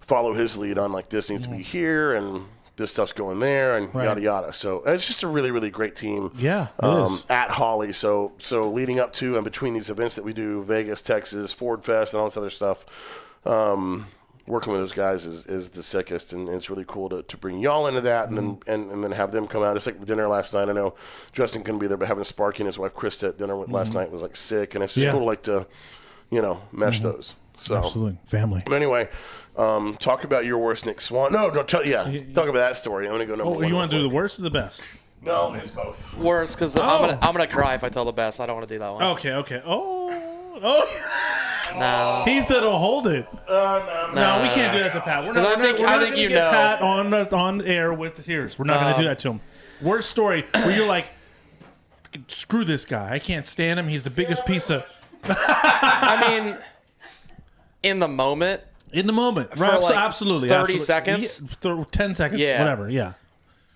follow his lead on like this needs to be here and this stuff's going there and yada yada. So it's just a really really great team. Yeah, it is. At Holley. So leading up to and between these events that we do, Vegas, Texas, Ford Fest, and all this other stuff. Working with those guys is the sickest, and it's really cool to bring y'all into that, and then have them come out. It's like the dinner last night. I know Justin couldn't be there, but having Sparky and his wife Krista at dinner with last night was like sick, and it's just cool to like to, mesh those. So Absolutely. Family. But anyway, talk about your worst Nick Swann. No, don't tell. Yeah, talk about that story. I'm gonna go number one. You want to do the worst or the best? No, it's both. Worse, because I'm gonna cry if I tell the best. I don't want to do that one. Okay. Oh. No. He said he'll hold it. No, we can't do that to Pat. We're not. I think going you to get know. Pat on air with the tears. We're not going to do that to him. Worst story where you're like, screw this guy. I can't stand him. He's the biggest piece of. I mean, in the moment. In the moment, For right? like absolutely. 30 absolutely. seconds? 10 seconds. Yeah. Whatever. Yeah.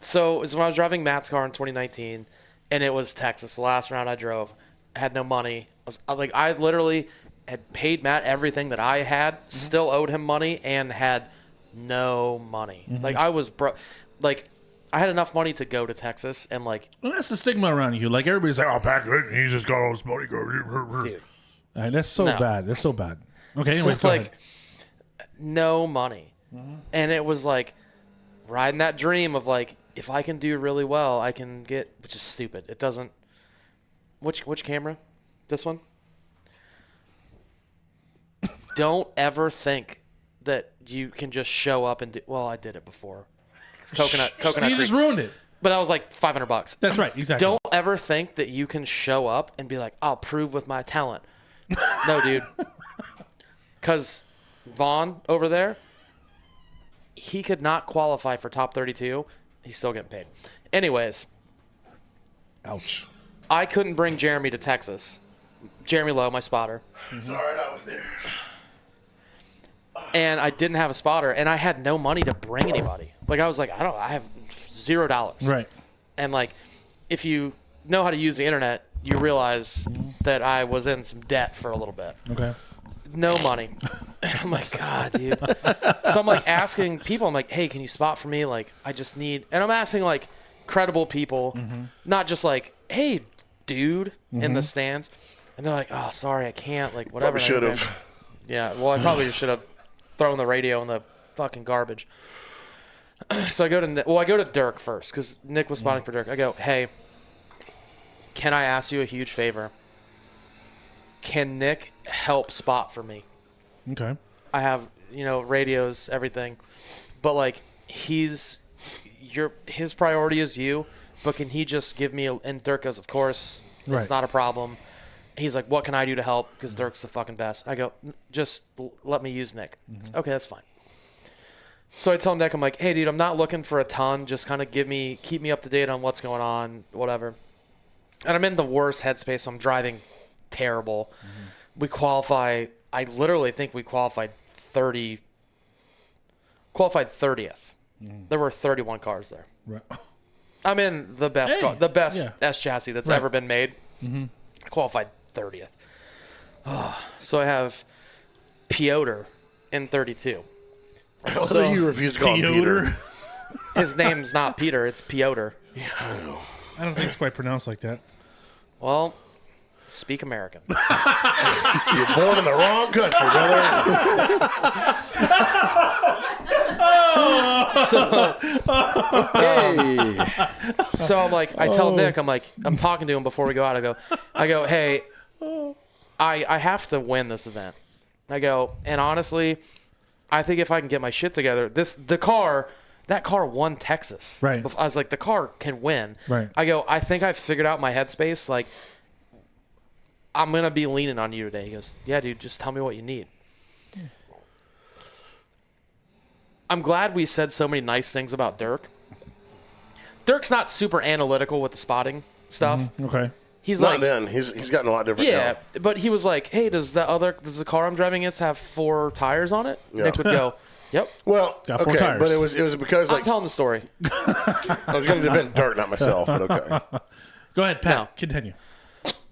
So it was when I was driving Matt's car in 2019, and it was Texas. The last round I drove, I had no money. I literally had paid Matt everything that I had, still owed him money, and had no money. Like I was broke. Like I had enough money to go to Texas, and like. Well, that's the stigma around you. Like everybody's like, "Oh, Pat, he just got all his money." Dude. That's so No. bad. That's so bad. Okay. So, Anyways, go ahead. no money. And it was like riding that dream of like, if I can do really well, I can get, which is stupid. It doesn't. Which camera? This one? Don't ever think that you can just show up and do, well, I did it before. Coconut So you Creek. just ruined it. But that was like $500. That's right. Exactly. Don't ever think that you can show up and be like, I'll prove with my talent. No, dude. Because Vaughn over there, he could not qualify for top 32. He's still getting paid. Anyways, Ouch. I couldn't bring Jeremy to Texas. Jeremy Lowe, my spotter. It's all right. I was there. And I didn't have a spotter, and I had no money to bring anybody. Like, I was like, I have $0. Right. And, like, if you know how to use the internet, you realize that I was in some debt for a little bit. Okay. No money. I'm like, God, dude. So I'm like asking people, I'm like, hey, can you spot for me? Like, I just need, and I'm asking like credible people, not just like, hey, dude, in the stands. And they're like, oh, sorry, I can't. Like, whatever. Probably should have. Yeah, well, I probably should have thrown the radio in the fucking garbage. So I go to Dirk first because Nick was spotting for Dirk. I go, hey, can I ask you a huge favor? Can Nick help spot for me? Okay. I have, radios, everything. But, like, his priority is you, but can he just give me and Dirk goes, of course, it's not a problem. He's like, what can I do to help? Because Dirk's the fucking best. I go, just let me use Nick. Okay, that's fine. So I tell Nick, I'm like, hey, dude, I'm not looking for a ton. Just kind of keep me up to date on what's going on, whatever. And I'm in the worst headspace. I'm driving terrible. We qualify. I literally think we qualified 30th. There were 31 cars there. Right. I'm in the best car, the best S chassis that's ever been made. I qualified 30th. So I have Piotr in 32. So you refuse to call him Peter. His name's not Peter, it's Piotr. Yeah, I know. I don't think it's quite pronounced like that. Well, speak American. You're born in the wrong country, brother. So I'm like, I tell Nick, I'm talking to him before we go out. I go, hey, I have to win this event. I go, and honestly, I think if I can get my shit together, that car won Texas. Right. I was like, the car can win. Right. I go, I think I've figured out my headspace. Like, I'm going to be leaning on you today. He goes, yeah, dude, just tell me what you need. I'm glad we said so many nice things about Dirk. Dirk's not super analytical with the spotting stuff. Okay. He's Not like, then. He's gotten a lot different yeah, now. but he was like, hey, does the car I'm driving in have 4 tires on it? Yeah. Nick would go, yep. Well, Got 4 okay, tires. but it was because I'm like telling the story. I was going to defend Dirk, not myself, but okay. Go ahead, Pat. No. Continue.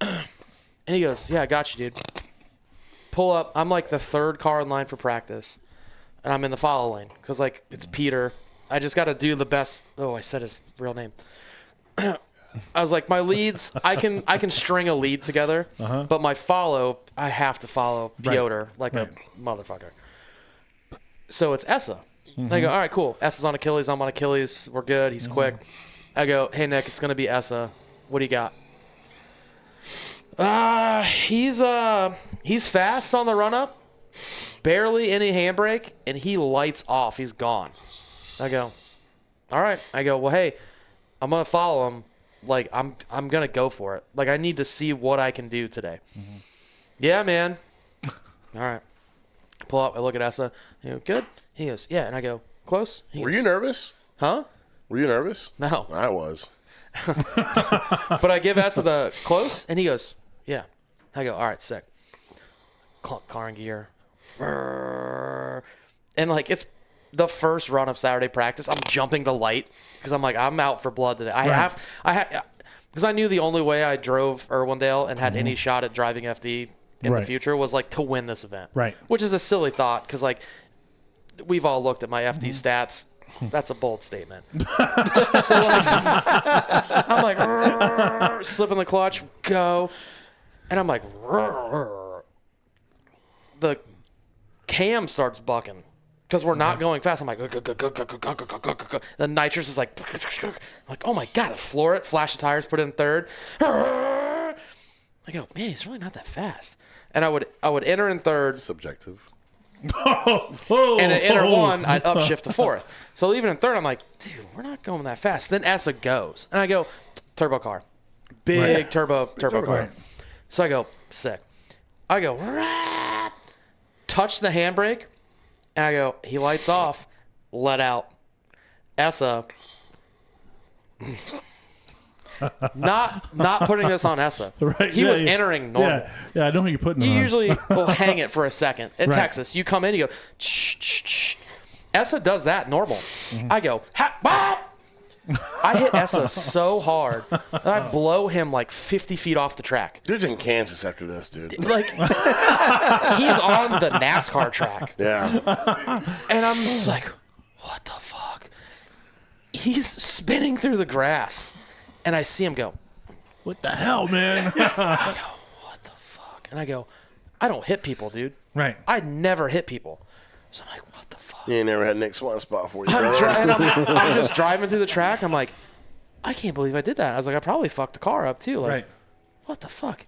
And he goes, yeah, I got you, dude. Pull up. I'm like the 3rd car in line for practice. And I'm in the follow lane. Because, like, it's Peter. I just got to do the best. Oh, I said his real name. I was like, my leads, I can string a lead together. But my follow, I have to follow Piotr like a motherfucker. So it's Essa. And I go, all right, cool. Essa's on Achilles. I'm on Achilles. We're good. He's quick. I go, hey, Nick, it's going to be Essa. What do you got? He's fast on the run up, barely any handbrake, and he lights off. He's gone. I go, all right. I go, well, hey, I'm gonna follow him. Like I'm gonna go for it. Like I need to see what I can do today. Yeah, man. All right. Pull up. I look at Essa. I go, good. He goes, yeah. And I go, close. Were you nervous? Huh? Were you nervous? No. I was. But I give Essa the close, and he goes, yeah. I go, all right, sick. Car in gear. And, like, it's the first run of Saturday practice. I'm jumping the light because I'm like, I'm out for blood today. Because I knew the only way I drove Irwindale and had any shot at driving FD in the future was, like, to win this event. Right. Which is a silly thought because, like, we've all looked at my FD stats. That's a bold statement. So, like, I'm like, slipping the clutch, go. And I'm like, the cam starts bucking because we're not going fast. I'm like, the nitrous is like, I'm like, oh my God, I floor it, flash the tires, put it in 3rd. I go, man, he's really not that fast. And I would enter in 3rd. Subjective. And at enter 1, I'd upshift to 4th. So leaving in 3rd, I'm like, dude, we're not going that fast. Then Essa goes. And I go, turbo car. Big turbo car. So I go, sick. I go, rah! Touch the handbrake, and I go, he lights off, let out. Essa, not putting this on Essa. Right, He was entering normal. Yeah, I know who you're putting it You on. usually will hang it for a second. In Texas, you come in, you go, shh, shh, shh. Essa does that normal. I go, ha, bop! I hit Essa so hard that I blow him like 50 feet off the track. Dude's in Kansas after this, dude. Like, he's on the NASCAR track. Yeah. And I'm just like, what the fuck? He's spinning through the grass. And I see him go, What the hell, man? I go, what the fuck? And I go, I don't hit people, dude. Right. I never hit people. So I'm like, what the fuck? You ain't never had Nick Swann spot for you, brother. I'm just driving through the track. I'm like, I can't believe I did that. I was like, I probably fucked the car up too. Like, Right. what the fuck?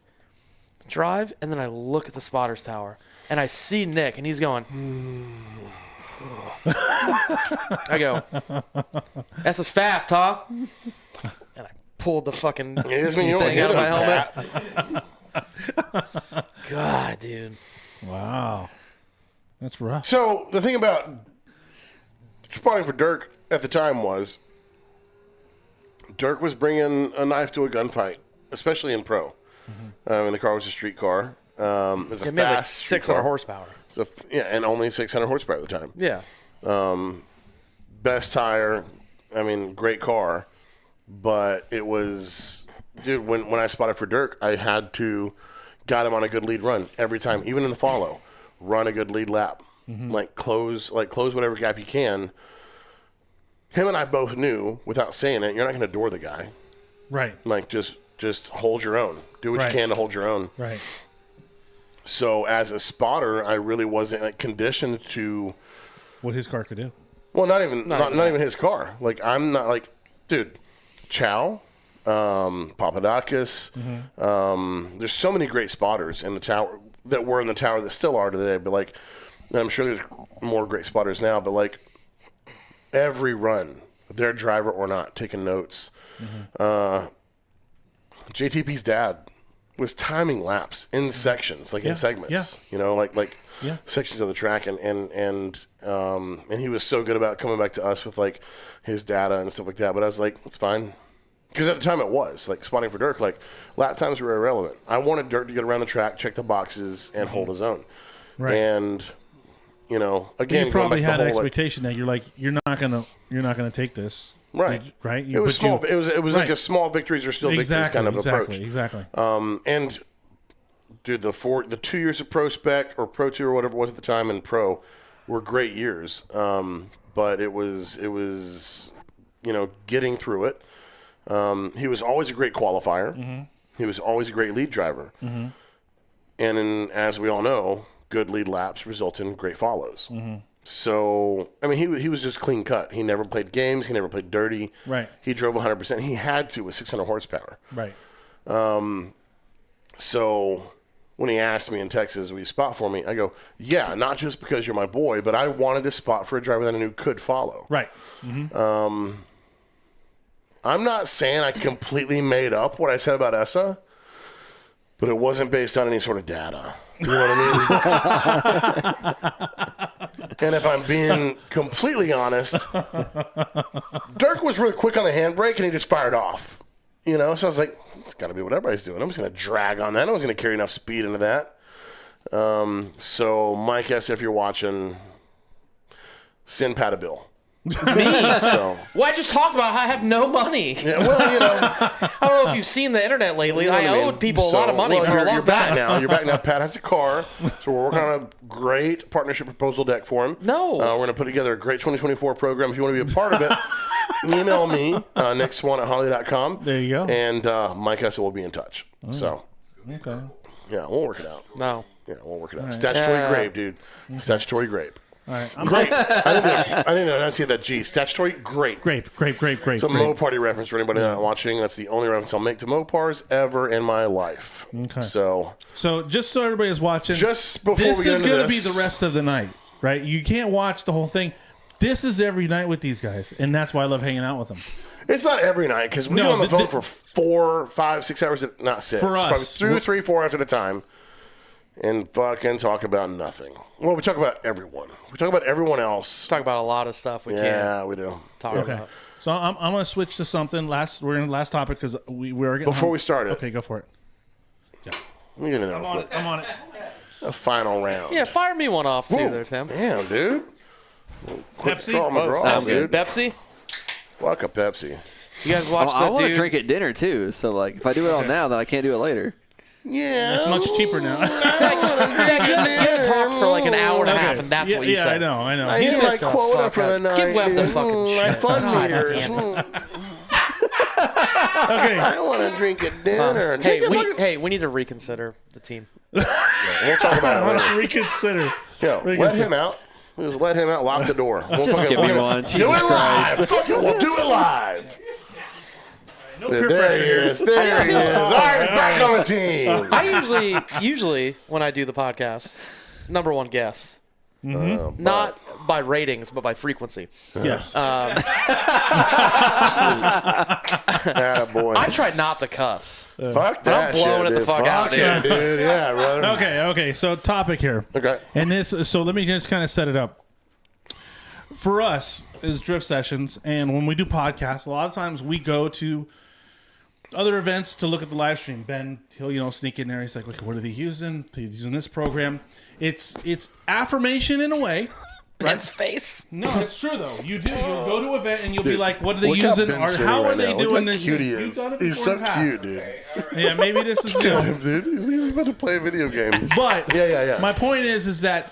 Drive, and then I look at the spotters tower, and I see Nick, and he's going. I go, "This is fast, huh?" And I pulled the fucking thing out of my helmet. God, dude. Wow. That's rough. So the thing about spotting for Dirk at the time was Dirk was bringing a knife to a gunfight, especially in pro. And the car was a street car. It was a It made like fast street 600 car. horsepower. So, yeah, and only 600 horsepower at the time. Yeah. Best tire. I mean, great car. But it was, dude, when I spotted for Dirk, I had to got him on a good lead run every time, even in the follow. Run a good lead lap. Close whatever gap you can. Him and I both knew, without saying it, you're not going to door the guy. Right. Like, just hold your own. Do what you can to hold your own. Right. So as a spotter, I really wasn't like, conditioned to what his car could do. Well, not even his car. Like I'm not like, dude, Chow, Papadakis. There's so many great spotters in the tower that were in the tower that still are today. But like, and I'm sure there's more great spotters now. But like, every run, their driver or not, taking notes. JTP's dad was timing laps in sections, like in segments. You know, like sections of the track, and he was so good about coming back to us with like his data and stuff like that. But I was like, it's fine, because at the time it was like spotting for Dirk. Like lap times were irrelevant. I wanted Dirk to get around the track, check the boxes, and hold his own. Right. And you know, again, you probably had an expectation that you're not gonna take this. Right. Right. It was small. It was like a small victories are still victories kind of approach. Exactly. And dude, the 2 years of pro spec or pro 2 or whatever it was at the time in pro were great years. But it was getting through it. He was always a great qualifier. He was always a great lead driver. And as we all know, good lead laps result in great follows. So, I mean, he was just clean cut. He never played games. He never played dirty. Right. He drove 100%. He had to with 600 horsepower. Right. So, when he asked me in Texas, will you spot for me? I go, yeah, not just because you're my boy, but I wanted to spot for a driver that I knew could follow. Right. I'm not saying I completely made up what I said about Essa, but it wasn't based on any sort of data. You know what I mean? And if I'm being completely honest, Dirk was really quick on the handbrake and he just fired off. You know, so I was like, it's got to be what everybody's doing. I'm just going to drag on that. I was going to carry enough speed into that. So, Mike S., if you're watching, send Pat a bill. Me? So. Well, I just talked about how I have no money. Yeah, well, you know. I don't know if you've seen the internet lately. You know I owed people a lot of money for a long you're back time. now. You're back now. Pat has a car, so we're working on a great partnership proposal deck for him. No. We're going to put together a great 2024 program. If you want to be a part of it, email me, nickswan@holley.com. There you go. And Mike Essa will be in touch. So, Okay. yeah, we'll work it out. No. Yeah, we'll work it out. Statutory grape, dude. Okay. Statutory grape. All right. Great. I didn't enunciate that G. Statutory grape. Grape. It's a Mo Party reference for anybody not watching. That's the only reference I'll make to Mopars ever in my life. Okay. So just so everybody is watching, just before this we get is into going to be this- the rest of the night, right? You can't watch the whole thing. This is every night with these guys, and that's why I love hanging out with them. It's not every night because we get on the phone for 4, 5, 6 hours. Not 6. For us, probably 2, 3, 4 hours at a time, and fucking talk about nothing. Well, we talk about everyone. We talk about everyone else. Talk about a lot of stuff we Yeah, can't we do. talk Okay. about. So I'm going to switch to something. We're in the last topic because we're getting Before we start it. Okay, go for it. Let me get in there. I'm on it. A final round. Yeah, fire me one off too Whoa. there, Tim. Damn, dude. Quick Pepsi? draw McGraw, Sounds dude. good. Pepsi? Fuck a Pepsi. You guys watch I that want to dude? drink at dinner too. So like, if I do it all now, then I can't do it later. Yeah. It's much cheaper now. Zach, you haven't talked for like an hour and a half, and that's what you said. I know. I need my just a quota fuck for the up. night. Give Webb the dude. fucking My shit. fun God meters. damn it. Okay. I want to drink at dinner. Hey, we need to reconsider the team. We'll talk about it later. Reconsider. Yo, let him out. Just let him out. Lock the door. We'll Just fucking give me do it. one. Do Jesus it Christ. live. Fuck it. We'll do it live. peer There pressure he here. is. There he is. All right, he's back on the team. I usually when I do the podcast, number one guest. Not by ratings, but by frequency. Yes. Boy. I tried not to cuss. Fuck that I'm blowing shit, it the dude. fuck out, it, dude. Yeah, brother. Okay. So topic here. Okay. And this, so let me just kind of set it up. For us, is drift sessions, and when we do podcasts, a lot of times we go to other events to look at the live stream. Ben, he'll sneak in there. He's like, "Okay, what are they using? They're using this program." It's affirmation in a way. Ben's face. No, it's true though. You do. You'll go to an event and you'll be like, "What are they Look how using? Ben's Or sitting how are right they now. doing Look how this?" cute he You've is. done it He's before so in the past. cute, dude. Yeah, maybe this is Look at new. him, dude. He's about to play a video game. But Yeah. my point is that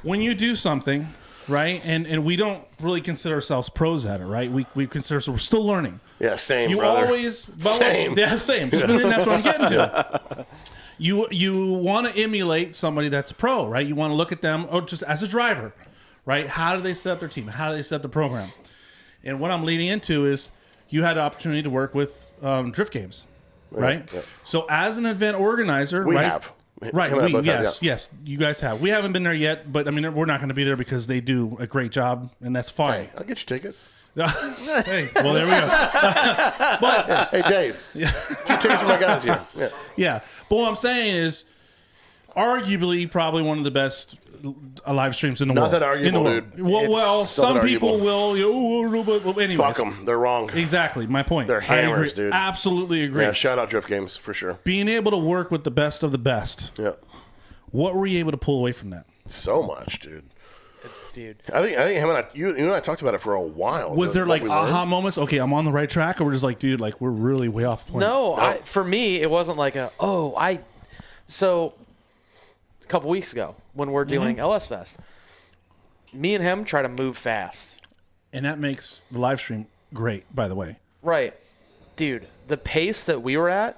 when you do something, right, and we don't really consider ourselves pros at it, right? We consider ourselves, we're still learning. Yeah, same, You brother. always Same. Yeah, same. That's what I'm getting to. You want to emulate somebody that's a pro, right? You want to look at them, or just as a driver, right? How do they set up their team? How do they set the program? And what I'm leading into is you had the opportunity to work with drift games, right? Yeah. So as an event organizer, We right? have. Right. Him and I both have, Yes, you guys have. We haven't been there yet, but I mean, we're not going to be there because they do a great job, and that's fine. Hey, I'll get you tickets. Hey, well, there we go. Hey, Dave. 2 tickets for my guys here. Yeah. Yeah, but what I'm saying is, arguably, probably one of the best live streams in the world. Not that arguable, In the world. dude. Well, It's some not that people arguable. will. But anyways, Fuck them. They're wrong. Exactly, my point. They're hammers, I agree. dude. Absolutely agree. Yeah, shout out Drift Games for sure. Being able to work with the best of the best. Yeah. What were you able to pull away from that? So much, dude. Dude. I think him and you and I talked about it for a while. Was there like What we aha learned. moments? Okay, I'm on the right track, or we're just like, dude, like we're really way off point. No, for me, it wasn't like so a couple weeks ago when we're doing LS Fest, me and him try to move fast. And that makes the live stream great, by the way. Right. Dude, the pace that we were at,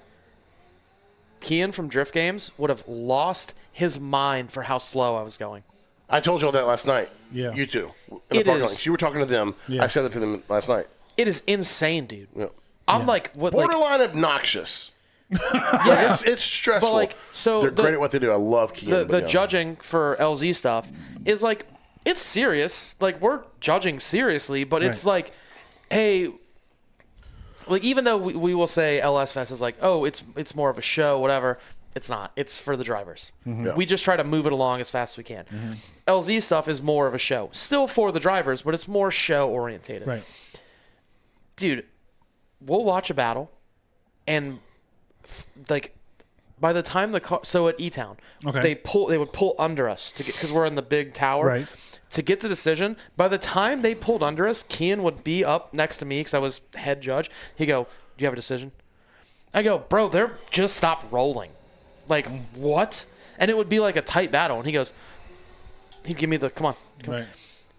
Kian from Drift Games would have lost his mind for how slow I was going. I told you all that last night. Yeah. You two. In the It parking is. lot. You were talking to them. Yeah. I said that to them last night. It is insane, dude. Yeah. I'm like, what? Like, Borderline obnoxious. yeah, It's stressful. But, like, so they're the- great at what they do. I love Kean. the judging for LZ stuff is like, it's serious. Like, we're judging seriously, but it's Right. like, hey, like, even though we will say LS Fest is like, oh, it's more of a show, whatever. It's not. It's for the drivers. Yeah. We just try to move it along as fast as we can. LZ stuff is more of a show. Still for the drivers, but it's more show orientated. Right. Dude, we'll watch a battle, and like by the time the car, so at E-Town, Okay. they would pull under us to get, because we're in the big tower. Right. To get the decision, by the time they pulled under us, Kian would be up next to me because I was head judge. He'd go, "Do you have a decision?" I go, "Bro, they're just stopped rolling." Like, what? And it would be like a tight battle. And he goes, he'd give me the, come on. Right.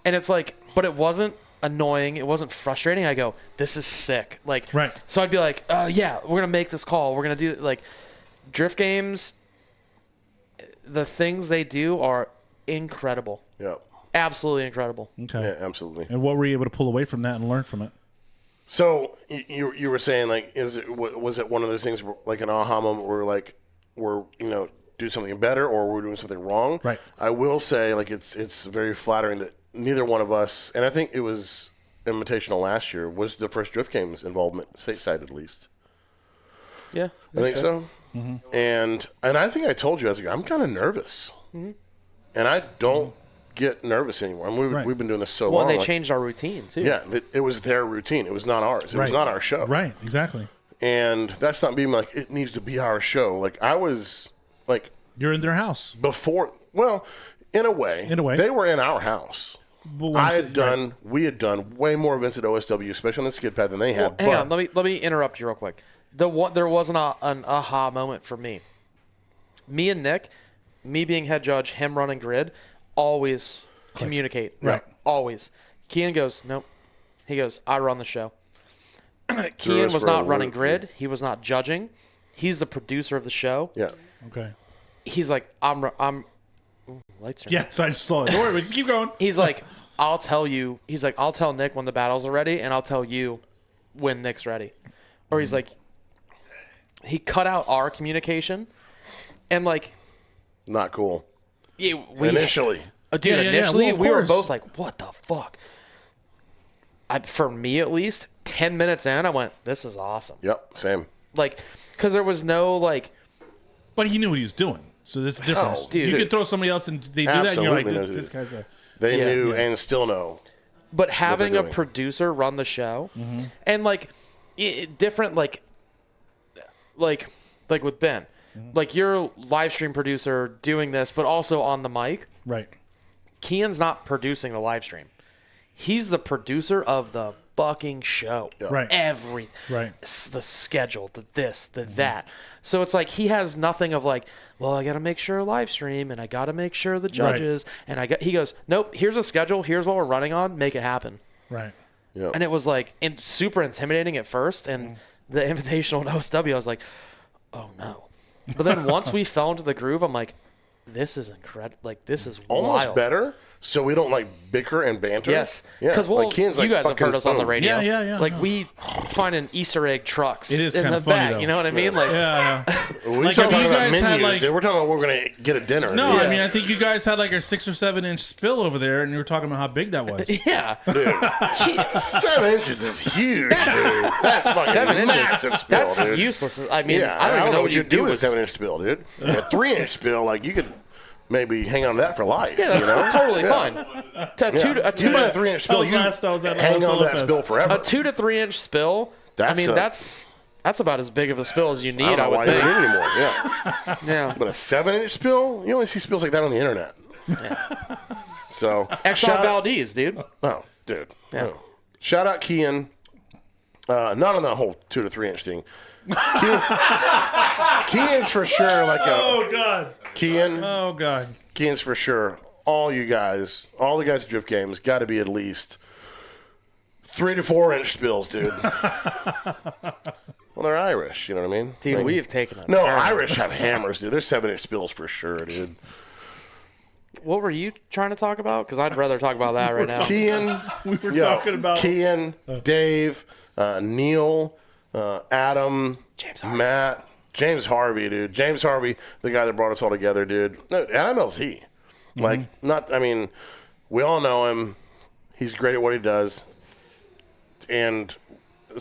And it's like, but it wasn't annoying. It wasn't frustrating. I go, this is sick. Like, Right. So I'd be like, yeah, we're going to make this call. We're going to do, like, Drift Games, the things they do are incredible. Yeah. Absolutely incredible. Okay. Yeah, absolutely. And what were you able to pull away from that and learn from it? So you were saying, like, was it one of those things where, like an aha moment where like we're do something better or we're doing something wrong? Right. I will say, like, it's very flattering that neither one of us, and I think it was Invitational last year, was the first Drift Games involvement stateside at least. Yeah. I think so. Mm-hmm. And I think I told you, I was like, I'm kind of nervous, and I don't get nervous anymore. I mean, we've been doing this so Well, long. and they like, changed our routine, too. Yeah, it was their routine. It was not ours. It was not our show. Right. Exactly. And that's not being like, it needs to be our show. Like, I was, like, You're in their house. before, well, in a way. In a way. They were in our house. But what We had done way more events at OSW, especially on the skid pad, than they had. Hang on, let me interrupt you real quick. There wasn't an aha moment for me. Me and Nick, me being head judge, him running grid, always communicate. Right. Always. Kian goes, nope. He goes, I run the show. Drew us Kian was for not a running loop. grid. He was not judging. He's the producer of the show. Yeah. Okay. He's like, I'm ooh, lights are Yeah. So I just saw it. Don't worry. Just keep going. He's like, I'll tell you. He's like, I'll tell Nick when the battles are ready, and I'll tell you when Nick's ready. Or he's like, he cut out our communication, and like, Not cool. we Initially. Dude, Yeah. initially Well, of we were course. both like, what the fuck? For me, at least, 10 minutes in, I went, this is awesome. Yep, same. Like, because there was no, like, But he knew what he was doing, so that's different. Oh, dude. You could throw somebody else and they do that, and you're like, Absolutely this guy's a. They Yeah. knew and still know. but having a doing. producer run the show and, like, different, like with Ben. Like, you're a live stream producer doing this, but also on the mic. Right. Kian's not producing the live stream. He's the producer of the fucking show. Right. Everything. Right. The schedule, the this, the that. So it's like he has nothing of like, well, I got to make sure a live stream and I got to make sure the judges and he goes, nope, here's a schedule. Here's what we're running on. Make it happen. Right. Yep. And it was like super intimidating at first. And the invitational at OSW, I was like, oh no. But then once we fell into the groove, I'm like, this is incredible. Like, this is Almost wild. better, so we don't like bicker and banter. Yes, Yeah. because like, Kian's, you like, guys have fucking heard us on the boom. radio. Yeah. Like No. we finding Easter egg trucks It is in kinda the funny, back. though. You know what I mean? Like, Yeah. We Like, start if you talking about guys had, menus, like- dude. We're talking about we're gonna get a dinner. No, dude. I mean, I think you guys had like a 6 or 7 inch spill over there, and you were talking about how big that was. yeah, Dude, 7 inches is huge, dude. That's fucking 7 inches. massive spill, That's dude. useless. I mean, Yeah, I don't even know what you do with a with 7-inch spill, dude. A 3-inch spill, like you could maybe hang on to that for life. Yeah, that's you know? totally Yeah. fine. A two You find a 3-inch spill, you I was at hang on to that Polof spill Fest. forever. a 2 to 3 inch spill. That's I mean, a- that's about as big of a spill as you I need. don't know I would why you think. do it anymore. Yeah, Yeah. but a 7-inch spill, you only see spills like that on the internet. So Exxon shout- Valdez, dude. Oh, dude. Yeah. Oh. Shout out Kian. Not on the whole 2 to 3-inch thing. Kian's for sure like a Oh God. Kian. Oh God. Kian's for sure. All you guys, all the guys at Drift Games, got to be at least 3 to 4-inch spills, dude. Well, they're Irish, you know what I mean? Dude, Like- we have taken a No, turn. Irish have hammers, dude. They're 7-inch spills for sure, dude. What were you trying to talk about? Because I'd rather talk about that right now. Kian, We were yo, talking about Kian, Dave, Neil, Adam, Matt, James Harvey, dude. James Harvey, the guy that brought us all together, dude. No, Adam LZ. Like, not, I mean, we all know him. He's great at what he does. And a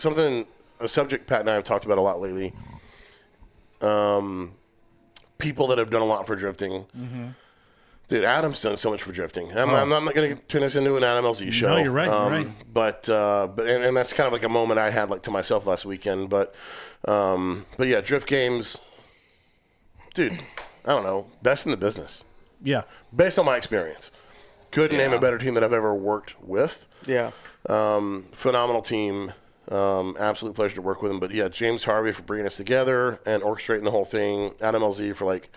subject Pat and I have talked about a lot lately. People that have done a lot for drifting. Dude, Adam's done so much for drifting. I'm not going to turn this into an Adam LZ show. No, you're right. You're right. But that's kind of like a moment I had like to myself last weekend. But yeah, Drift Games, dude. I don't know, best in the business Yeah. based on my experience. Couldn't name a better team that I've ever worked with. Yeah. Phenomenal team. Absolute pleasure to work with him. But yeah, James Harvey for bringing us together and orchestrating the whole thing. Adam LZ for like,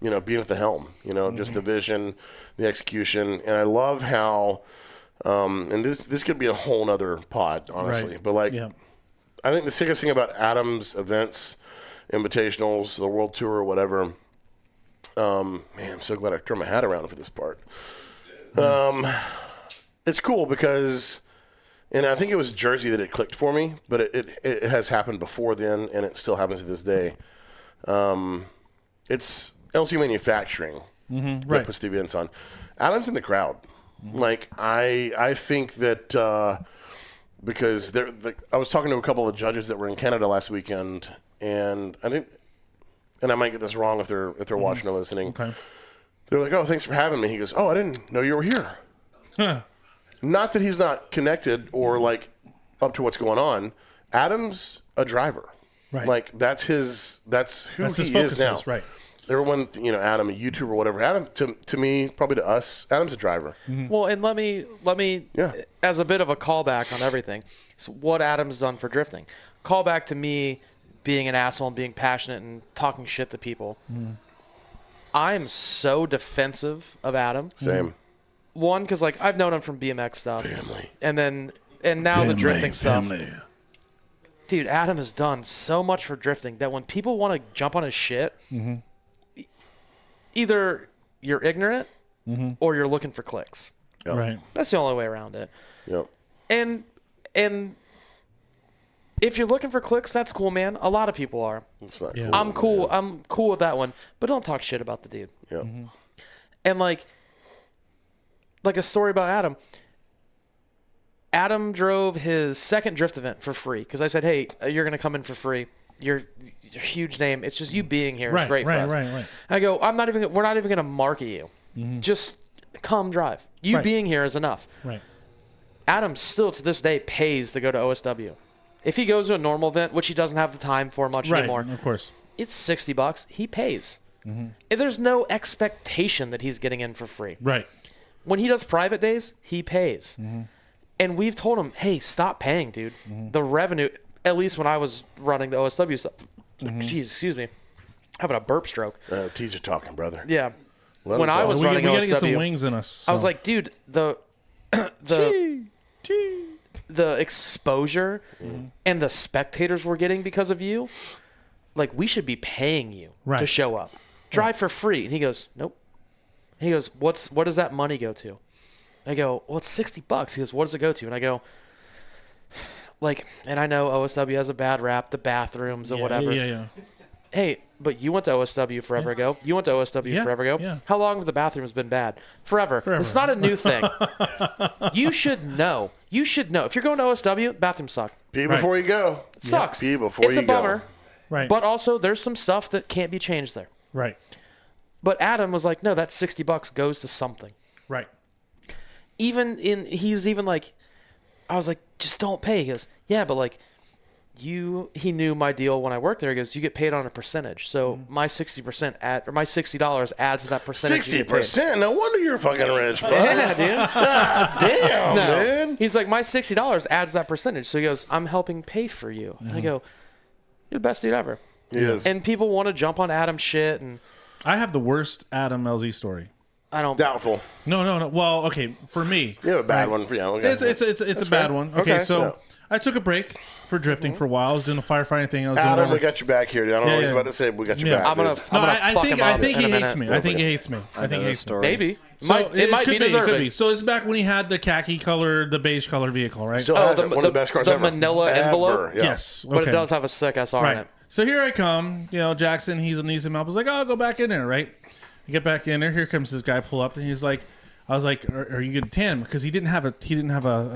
you know, being at the helm, you know, just the vision, the execution. And I love how, and this could be a whole nother pod, honestly, Right. but like, Yeah. I think the sickest thing about Adam's events, invitationals, the world tour or whatever, man, I'm so glad I turned my hat around for this part. It's cool because, and I think it was Jersey that it clicked for me, but it has happened before then, and it still happens to this day. It's LC Manufacturing that Right. puts the events on. Adam's in the crowd. Like, I think that because I was talking to a couple of judges that were in Canada last weekend, and I think, and I might get this wrong if they're watching or listening. Okay. They're like, "Oh, thanks for having me." He goes, "Oh, I didn't know you were here." Huh. Not that he's not connected or like up to what's going on. Adam's a driver. Right. Like that's who That's he his is focus now. is, right. Everyone, you know, Adam, a YouTuber or whatever. Adam, to me, probably to us, Adam's a driver. Well, and let me Yeah. as a bit of a callback on everything. So what Adam's done for drifting. Callback to me being an asshole and being passionate and talking shit to people. I'm so defensive of Adam. Same. One, because like I've known him from BMX stuff, Family. and now the drifting stuff. Family. Dude, Adam has done so much for drifting that when people want to jump on his shit, either you're ignorant or you're looking for clicks. Yep. Right. That's the only way around it. Yep. And if you're looking for clicks, that's cool, man. A lot of people are. It's not Yeah. cool. I'm cool. I'm cool with that one. But don't talk shit about the dude. Yep. And like, like a story about Adam. Adam drove his second drift event for free because I said, "Hey, you're going to come in for free. You're a huge name. It's just you being here is great for us." Right. I go, we're not even going to market you. Just come drive. You being here is enough. Right. Adam still to this day pays to go to OSW. If he goes to a normal event, which he doesn't have the time for much anymore, Of course. it's $60. He pays. And there's no expectation that he's getting in for free. Right. When he does private days, he pays. And we've told him, hey, stop paying, dude. The revenue, at least when I was running the OSW stuff. Jeez, excuse me. Having a burp stroke. Teacher talking, brother. Yeah. Let When him I talk. was We running gotta OSW, get some wings in us. I was like, dude, the exposure and the spectators we're getting because of you, like, we should be paying you to Right. show up. Drive for free. And he goes, nope. He goes, what does that money go to? I go, well, it's $60. He goes, what does it go to? And I go, like, and I know OSW has a bad rap, the bathrooms or whatever. Yeah. Hey, but you went to OSW forever ago. You went to OSW forever ago. Yeah. How long have the bathrooms been bad? Forever. It's not a new thing. You should know. You should know. If you're going to OSW, bathrooms suck. Pee before you go. It sucks. Pee before it's you a bummer. go. Right. But also, there's some stuff that can't be changed there. Right. But Adam was like, no, that $60 goes to something. Right. He was even like, I was like, just don't pay. He goes, yeah, but like, he knew my deal when I worked there. He goes, you get paid on a percentage. So my 60% my $60 adds to that percentage. 60%? No wonder you're fucking rich, bud. Yeah, dude. Damn, No. dude. He's like, my $60 adds that percentage. So he goes, I'm helping pay for you. And I go, you're the best dude ever. He is. And people want to jump on Adam's shit, and I have the worst Adam LZ story. I don't. Doubtful. No. Well, okay, for me, You have a bad one. Yeah, okay. it's a bad one. Okay, so Yeah. I took a break for drifting for a while. I was doing a firefighting thing. I was Adam, doing we whatever. got your back here, dude. I don't know what he's about to say, but we got your Yeah. back. I'm gonna. dude. I'm gonna I fuck think him up he in a hates minute. me. I think he hates me. I think he know the hates me. story. Maybe. So It might be deserving. Could be. So it's back when he had the khaki color, the beige color vehicle, right? Still has it. One of the best cars the ever. Manila envelope? Yeah. Yes. But okay. it does have a sick SR in Right. it. So here I come. You know, Jackson, he needs some help. I was like, oh, I'll go back in there, right? I get back in there. Here comes this guy pull up, and he's like, I was like, are you going to tan him? Because he didn't have a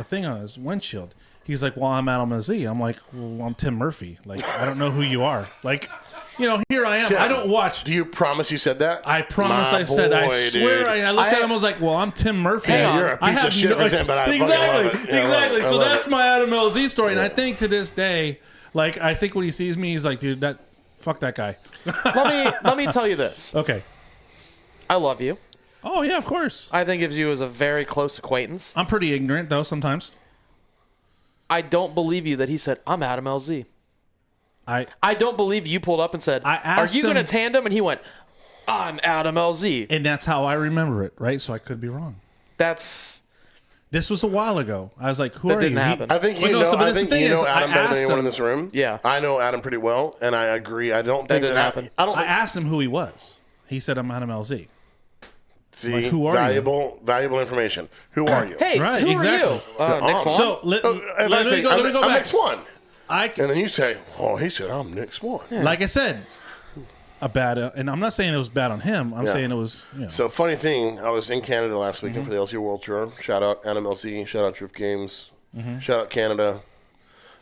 thing on his windshield. He's like, well, I'm Adam Z. I'm like, well, I'm Tim Murphy. Like, I don't know who you are. Like, you know, here I am. Tim, I don't watch. Do you promise you said that? I promise My I said. I boy, swear. dude. I looked at him. I was like, well, I'm Tim Murphy. Hang on. You're a I piece have of shit for saying, but I fucking exactly, love it. Yeah, I love exactly. it. I So love that's it. my Adam LZ story, and I think to this day, like, I think when he sees me, he's like, dude, fuck that guy. Let me tell you this. Okay. I love you. Oh yeah, of course. I think of you as a very close acquaintance. I'm pretty ignorant though sometimes. I don't believe you that he said, I'm Adam LZ. I don't believe you pulled up and said, I are asked you going to him- tandem? And he went, I'm Adam LZ. and that's how I remember it, right? So I could be wrong. That's This was a while ago. I was like, who That are didn't you? happen. I think Well, you no, know. so, but I that's the think thing you know is, I Adam better than asked anyone in him- this room. Yeah. I know Adam pretty well, and I agree. I don't think didn't happen. I don't I asked him who he was. He said, I'm Adam LZ. see like, who are valuable information. Who are you? hey, Right, who exactly. are you? Nick Swann? So let Oh, if I me say, go. Let me go I'm back. Nick Swann, I and then you say, "Oh, he said I'm Nick Swann." like I said, a bad, and I'm not saying it was bad on him. I'm Yeah. saying it was. You know, So funny thing, I was in Canada last weekend for the LC World Tour. Shout out Adam LC. Shout out Drift Games. Shout out Canada.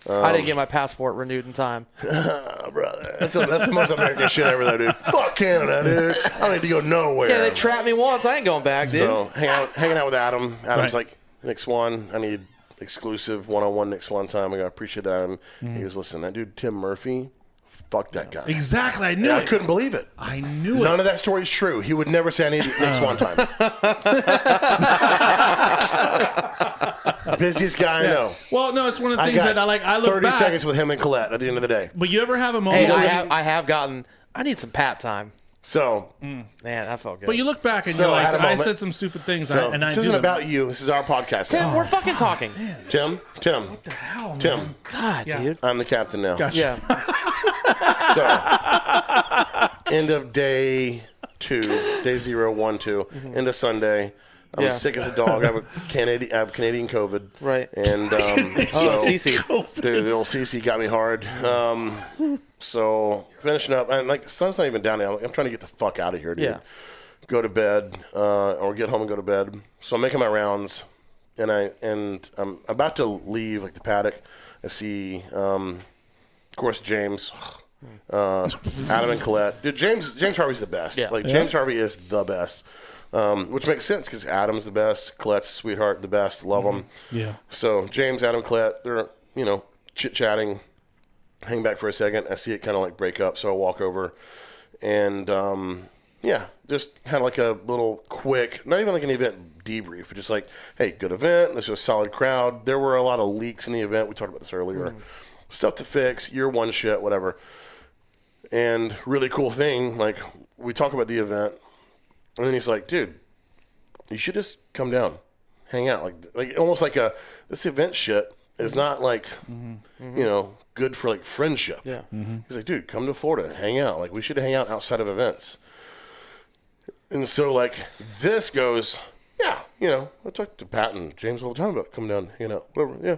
I didn't get my passport renewed in time. Oh, brother, that's the most American shit ever, though, dude. Fuck Canada, dude. I don't need to go nowhere. Yeah, they trapped me once. I ain't going back, dude. So hanging out with Adam. Adam's Right. like, Nick Swann, I need exclusive one-on-one Nick Swann time. I go, I appreciate that, Adam. He goes, listen, that dude Tim Murphy, fuck that guy. exactly. I knew I it. couldn't believe it. I knew it. None of that story is true. He would never say I need Nick Swann time. Busiest guy I know. Well, no, it's one of the I things got that I like. I look 30 back. seconds with him and Colette at the end of the day. But you ever have a moment Hey, where I have gotten. I need some pat time. So, Man, that felt good. but you look back and So, you're I like, had a I moment. said some stupid things, so and I this do isn't them. about you. This is our podcast. Tim, now. we're fucking talking. Tim, Hell, man. Tim. God, Yeah. dude. I'm the captain now. Gotcha. Yeah. So, end of day 2, day 0, 1, 2, end of Sunday. I'm Yeah. sick as a dog. I have Canadian COVID. Right. And Oh, so, CC. dude, the old CC got me hard. So finishing up, and like the sun's not even down now. I'm trying to get the fuck out of here, dude. Yeah. go to bed, or get home and go to bed. So I'm making my rounds, and I'm about to leave like the paddock. I see, of course, James, Adam and Colette. Dude, James Harvey's the best. Yeah. James Harvey is the best, which makes sense because Adam's the best, Colette's sweetheart, the best. Love them. Yeah. So James, Adam, Colette, they're chit chatting. Hang back for a second. I see it kind of like break up, so I walk over, and just had like a little quick, not even like an event debrief, but just like, hey, good event. This was a solid crowd. There were a lot of leaks in the event. We talked about this earlier. Stuff to fix, year one shit, whatever. And really cool thing, like we talk about the event, and then he's like, dude, you should just come down, hang out, like almost like this event shit is not like good for like friendship. Yeah. He's like, dude, come to Florida, hang out. Like we should hang out outside of events. And so like this goes, I talk to Pat and James all the time about coming down, hanging out, whatever. Yeah,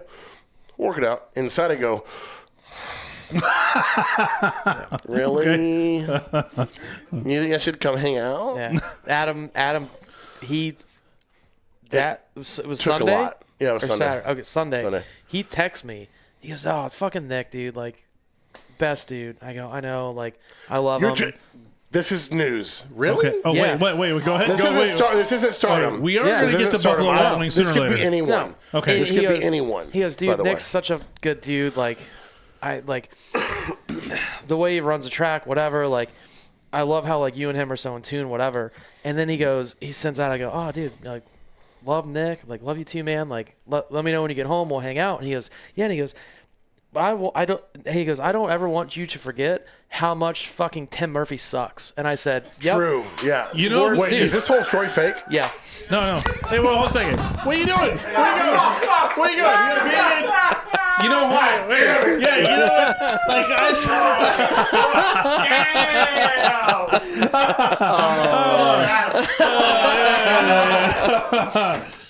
work it out. Inside I go, really? You think I should come hang out? Yeah. Adam, it was Took Sunday? a lot. Yeah, it was Or Sunday. Saturday. Okay, Sunday. Sunday. He texts me. He goes, "Oh, it's fucking Nick, dude. Like, best dude." I go, "I know. Like, I love him." This is news. Really? Okay. Oh, Yeah. wait. Go ahead. This isn't Stardom. We are Yeah. going to This get to isn't Stardom. Buffalo Wild Wings This sooner or could later. be anyone. No. Okay. This He could goes- be anyone. He goes, by "Dude, the Nick's way. such a good dude. Like, I like the way he runs the track, whatever. Like, I love how like you and him are so in tune, whatever." And then he sends out. I go, "Oh, dude, like, love Nick. Like, love you too, man. Like, let me know when you get home. We'll hang out." And he goes, "Yeah." And he goes, I don't ever want you to forget how much fucking Tim Murphy sucks. And I said, "Yep." True. Yeah. You know- wait, dude. is this whole story fake? Yeah. No. Hey, well, hold on a second. What are you doing? Where you going? Where you going? You know what? Wait. Yeah, you know what? Like,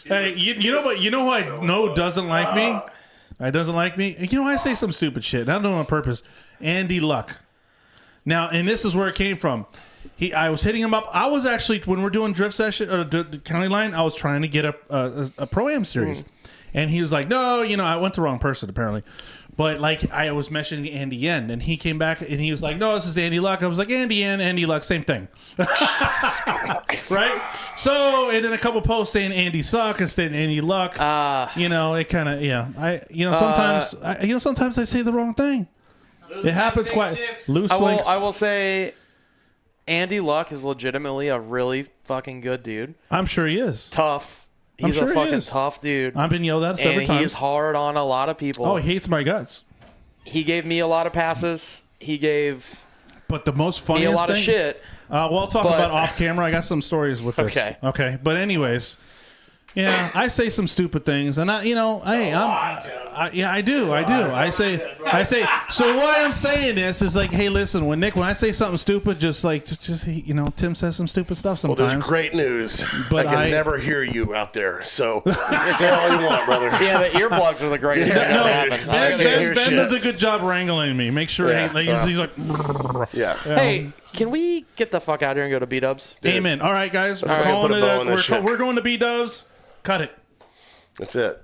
Hey, you know what? You know who I know doesn't like me? Doesn't like me? You know, I say some stupid shit. I don't know on purpose. Andy Luck. Now, and this is where it came from. I was hitting him up. I was actually, when we're doing drift session or the county line, I was trying to get a Pro-Am series. And he was like, no, I went to the wrong person apparently. But like I was mentioning Andy Yen, and he came back and he was like, no, this is Andy Luck. I was like, Andy Yen, Andy Luck, same thing. Right? So, and then a couple posts saying Andy Suck instead of Andy Luck. It kind of, sometimes I say the wrong thing. It happens quite loose. I will say Andy Luck is legitimately a really fucking good dude. I'm sure he is. Tough. He's sure a he fucking is. tough dude. I've been yelled at several and times. he's hard on a lot of people. Oh, he hates my guts. He gave me a lot of passes. He gave But the most me funniest a lot thing, of shit. I'll talk But- about off camera. I got some stories with this. Okay. But anyways, yeah, I say some stupid things, and I do. I say. So what I'm saying is like, hey, listen, when I say something stupid, just Tim says some stupid stuff Well, sometimes. there's great news. But I can I- never hear you out there. So say all you want, brother. Yeah, the earplugs are the greatest thing No, that dude. happened. I can't hear Ben shit. does a good job wrangling me. Make sure Yeah. he's like, Yeah. Hey, can we get the fuck out here and go to B-Dubs? amen. All right, guys, Let's fucking put a bow on this shit. we're going to B-Dubs. Cut it. That's it.